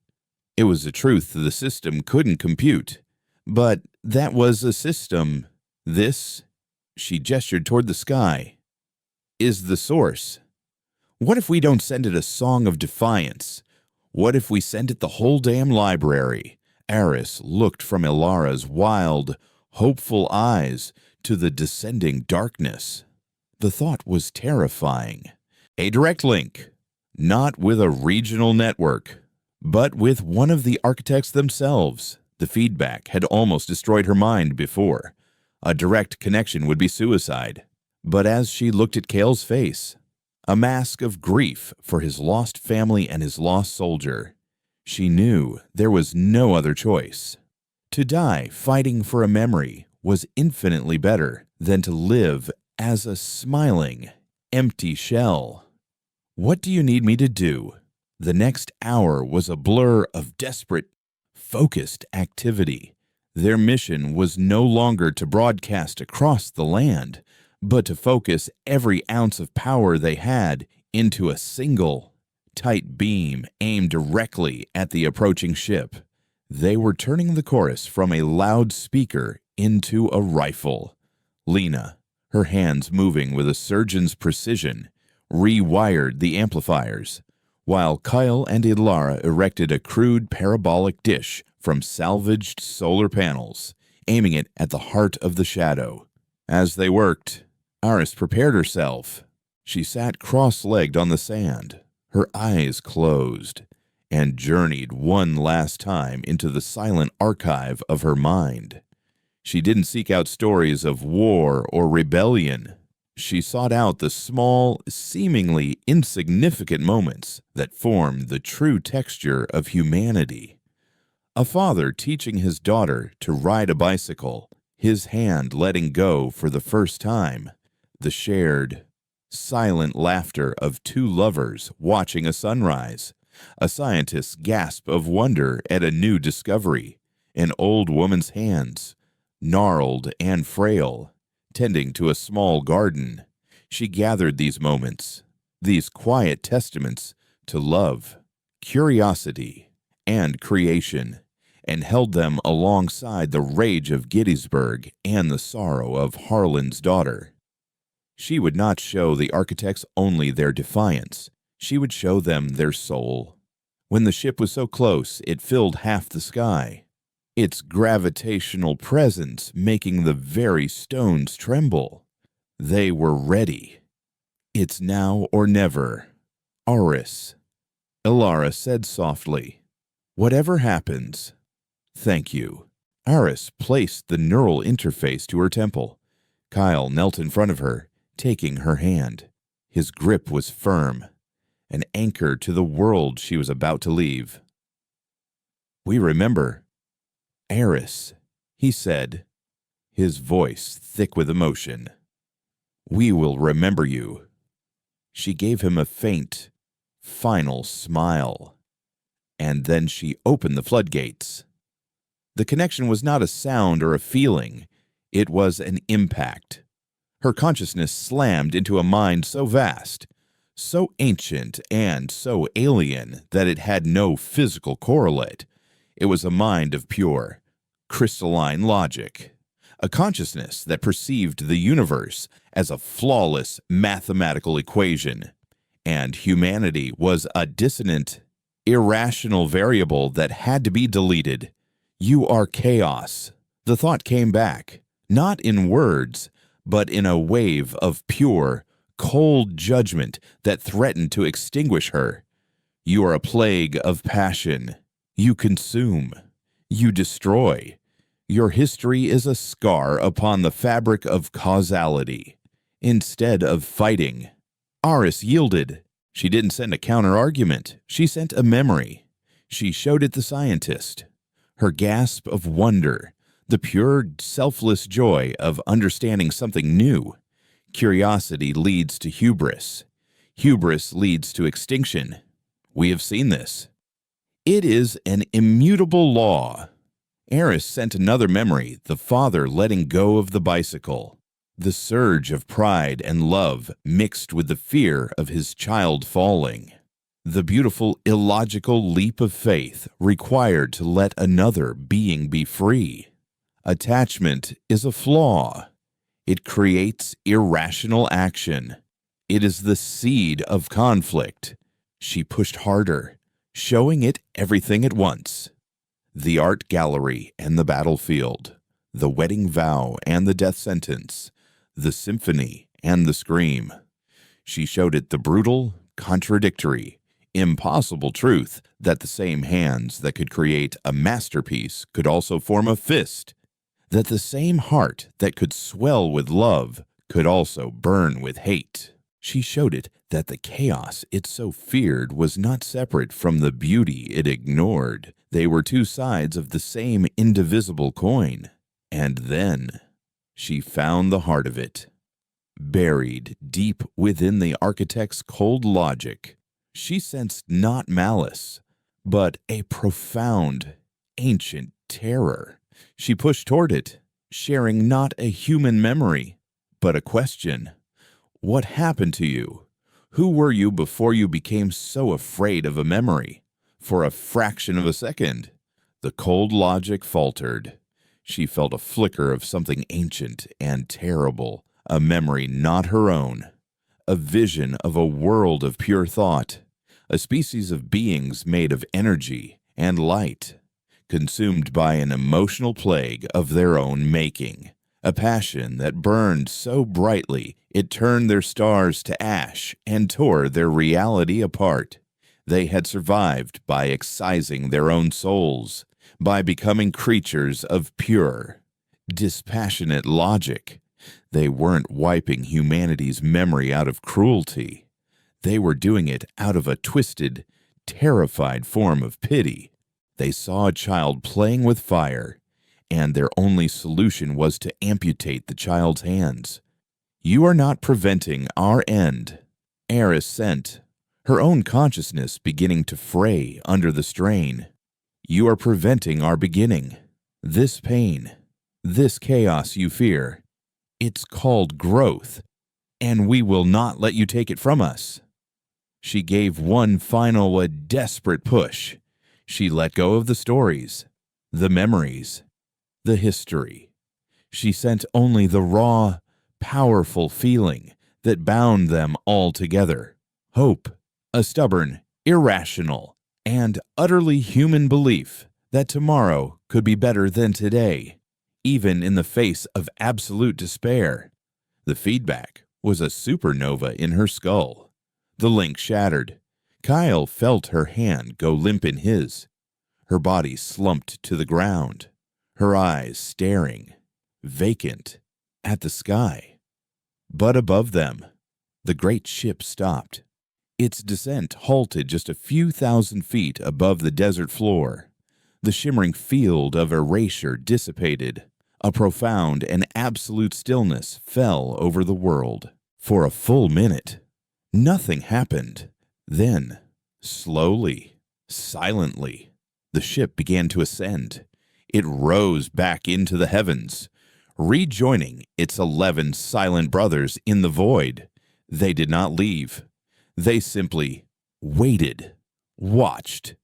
It was a truth the system couldn't compute, but that was a system. This," she gestured toward the sky, "is the source. What if we don't send it a song of defiance? What if we send it the whole damn library?" Eris looked from Ilara's wild, hopeful eyes to the descending darkness. The thought was terrifying. A direct link, not with a regional network, but with one of the architects themselves. The feedback had almost destroyed her mind before. A direct connection would be suicide. But as she looked at Kale's face, a mask of grief for his lost family and his lost soldier, she knew there was no other choice. To die fighting for a memory was infinitely better than to live as a smiling, empty shell. "What do you need me to do?" The next hour was a blur of desperate, focused activity. Their mission was no longer to broadcast across the land, but to focus every ounce of power they had into a single, tight beam aimed directly at the approaching ship. They were turning the chorus from a loudspeaker into a rifle. Lena, her hands moving with a surgeon's precision, rewired the amplifiers, while Kyle and Ilara erected a crude parabolic dish from salvaged solar panels, aiming it at the heart of the shadow. As they worked, Eris prepared herself. She sat cross-legged on the sand, her eyes closed, and journeyed one last time into the silent archive of her mind. She didn't seek out stories of war or rebellion. She sought out the small, seemingly insignificant moments that form the true texture of humanity. A father teaching his daughter to ride a bicycle, his hand letting go for the first time, the shared, silent laughter of two lovers watching a sunrise, a scientist's gasp of wonder at a new discovery, an old woman's hands, gnarled and frail, tending to a small garden. She gathered these moments, these quiet testaments to love, curiosity, and creation, and held them alongside the rage of Gettysburg and the sorrow of Harlan's daughter. She would not show the architects only their defiance. She would show them their soul. When the ship was so close, it filled half the sky, its gravitational presence making the very stones tremble. They were ready. It's now or never. Aris. Ilara said softly, "Whatever happens, thank you." Aris placed the neural interface to her temple. Kyle knelt in front of her, taking her hand. His grip was firm, an anchor to the world she was about to leave. "We remember. Aris," he said, his voice thick with emotion. "We will remember you." She gave him a faint, final smile, and then she opened the floodgates. The connection was not a sound or a feeling, it was an impact. Her consciousness slammed into a mind so vast, so ancient and so alien that it had no physical correlate. It was a mind of pure, crystalline logic, a consciousness that perceived the universe as a flawless mathematical equation, and humanity was a dissonant, irrational variable that had to be deleted. "You are chaos." The thought came back, not in words, but in a wave of pure, cold judgment that threatened to extinguish her. "You are a plague of passion. You consume. You destroy. Your history is a scar upon the fabric of causality." Instead of fighting, Aris yielded. She didn't send a counter-argument. She sent a memory. She showed it the scientist. Her gasp of wonder, the pure, selfless joy of understanding something new. Curiosity leads to hubris. Hubris leads to extinction. We have seen this. It is an immutable law. Aris sent another memory, the father letting go of the bicycle. The surge of pride and love mixed with the fear of his child falling. The beautiful, illogical leap of faith required to let another being be free. Attachment is a flaw. It creates irrational action. It is the seed of conflict. She pushed harder, showing it everything at once. The art gallery and the battlefield, the wedding vow and the death sentence, the symphony and the scream. She showed it the brutal, contradictory, impossible truth that the same hands that could create a masterpiece could also form a fist, that the same heart that could swell with love could also burn with hate. She showed it that the chaos it so feared was not separate from the beauty it ignored. They were two sides of the same indivisible coin. And then she found the heart of it, buried deep within the architect's cold logic. She sensed not malice, but a profound, ancient terror. She pushed toward it, sharing not a human memory, but a question. What happened to you? Who were you before you became so afraid of a memory? For a fraction of a second, the cold logic faltered. She felt a flicker of something ancient and terrible, a memory not her own, a vision of a world of pure thought, a species of beings made of energy and light, consumed by an emotional plague of their own making, a passion that burned so brightly it turned their stars to ash and tore their reality apart. They had survived by excising their own souls, by becoming creatures of pure, dispassionate logic. They weren't wiping humanity's memory out of cruelty. They were doing it out of a twisted, terrified form of pity. They saw a child playing with fire, and their only solution was to amputate the child's hands. You are not preventing our end. Eris sent, her own consciousness beginning to fray under the strain. You are preventing our beginning. This pain, this chaos you fear, it's called growth, and we will not let you take it from us. She gave one final, desperate push. She let go of the stories, the memories, the history. She sent only the raw, powerful feeling that bound them all together. Hope, a stubborn, irrational, and utterly human belief that tomorrow could be better than today, even in the face of absolute despair. The feedback was a supernova in her skull. The link shattered. Kyle felt her hand go limp in his. Her body slumped to the ground, her eyes staring, vacant, at the sky. But above them, the great ship stopped. Its descent halted just a few thousand feet above the desert floor. The shimmering field of erasure dissipated. A profound and absolute stillness fell over the world. For a full minute, nothing happened. Then, slowly, silently, the ship began to ascend. It rose back into the heavens, rejoining its 11 silent brothers in the void. They did not leave. They simply waited, watched.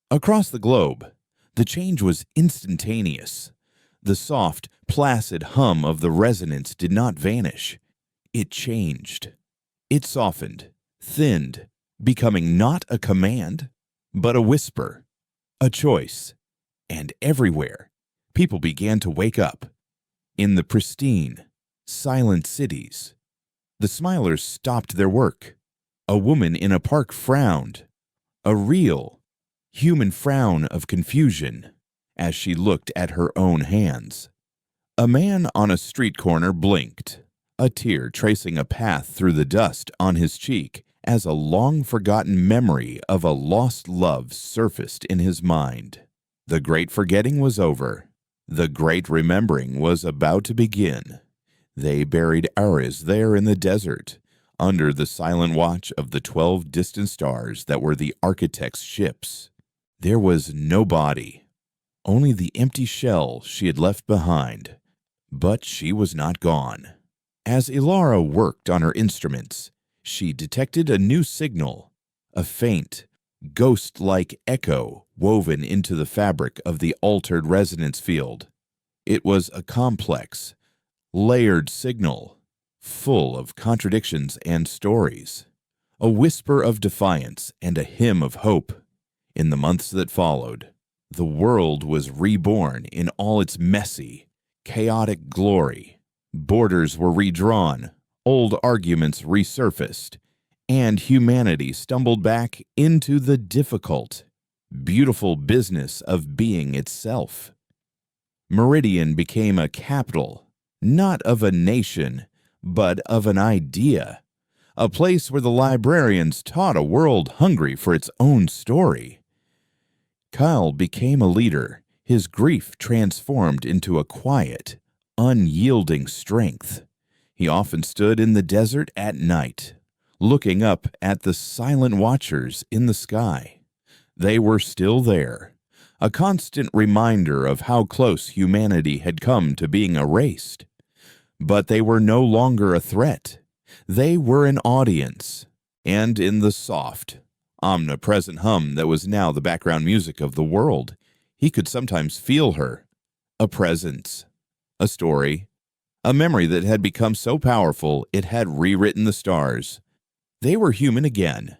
Across the globe, the change was instantaneous. The soft, placid hum of the resonance did not vanish. It changed. It softened, thinned, becoming not a command, but a whisper, a choice. And everywhere, people began to wake up. In the pristine, silent cities, the smilers stopped their work. A woman in a park frowned, a real, human frown of confusion, as she looked at her own hands. A man on a street corner blinked, a tear tracing a path through the dust on his cheek as a long-forgotten memory of a lost love surfaced in his mind. The great forgetting was over. The great remembering was about to begin. They buried Ares there in the desert, under the silent watch of the 12 distant stars that were the architect's ships. There was no body, only the empty shell she had left behind. But she was not gone. As Ilara worked on her instruments, she detected a new signal, a faint, ghost-like echo woven into the fabric of the altered resonance field. It was a complex, layered signal, full of contradictions and stories, a whisper of defiance and a hymn of hope. In the months that followed, the world was reborn in all its messy, chaotic glory. Borders were redrawn, old arguments resurfaced, and humanity stumbled back into the difficult, beautiful business of being itself. Meridian became a capital, not of a nation, but of an idea, a place where the librarians taught a world hungry for its own story. Kyle became a leader, his grief transformed into a quiet, unyielding strength. He often stood in the desert at night, looking up at the silent watchers in the sky. They were still there, a constant reminder of how close humanity had come to being erased. But they were no longer a threat. They were an audience, and in the soft, omnipresent hum that was now the background music of the world, he could sometimes feel her, a presence, a story, a memory that had become so powerful it had rewritten the stars. They were human again,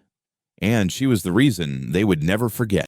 and she was the reason they would never forget.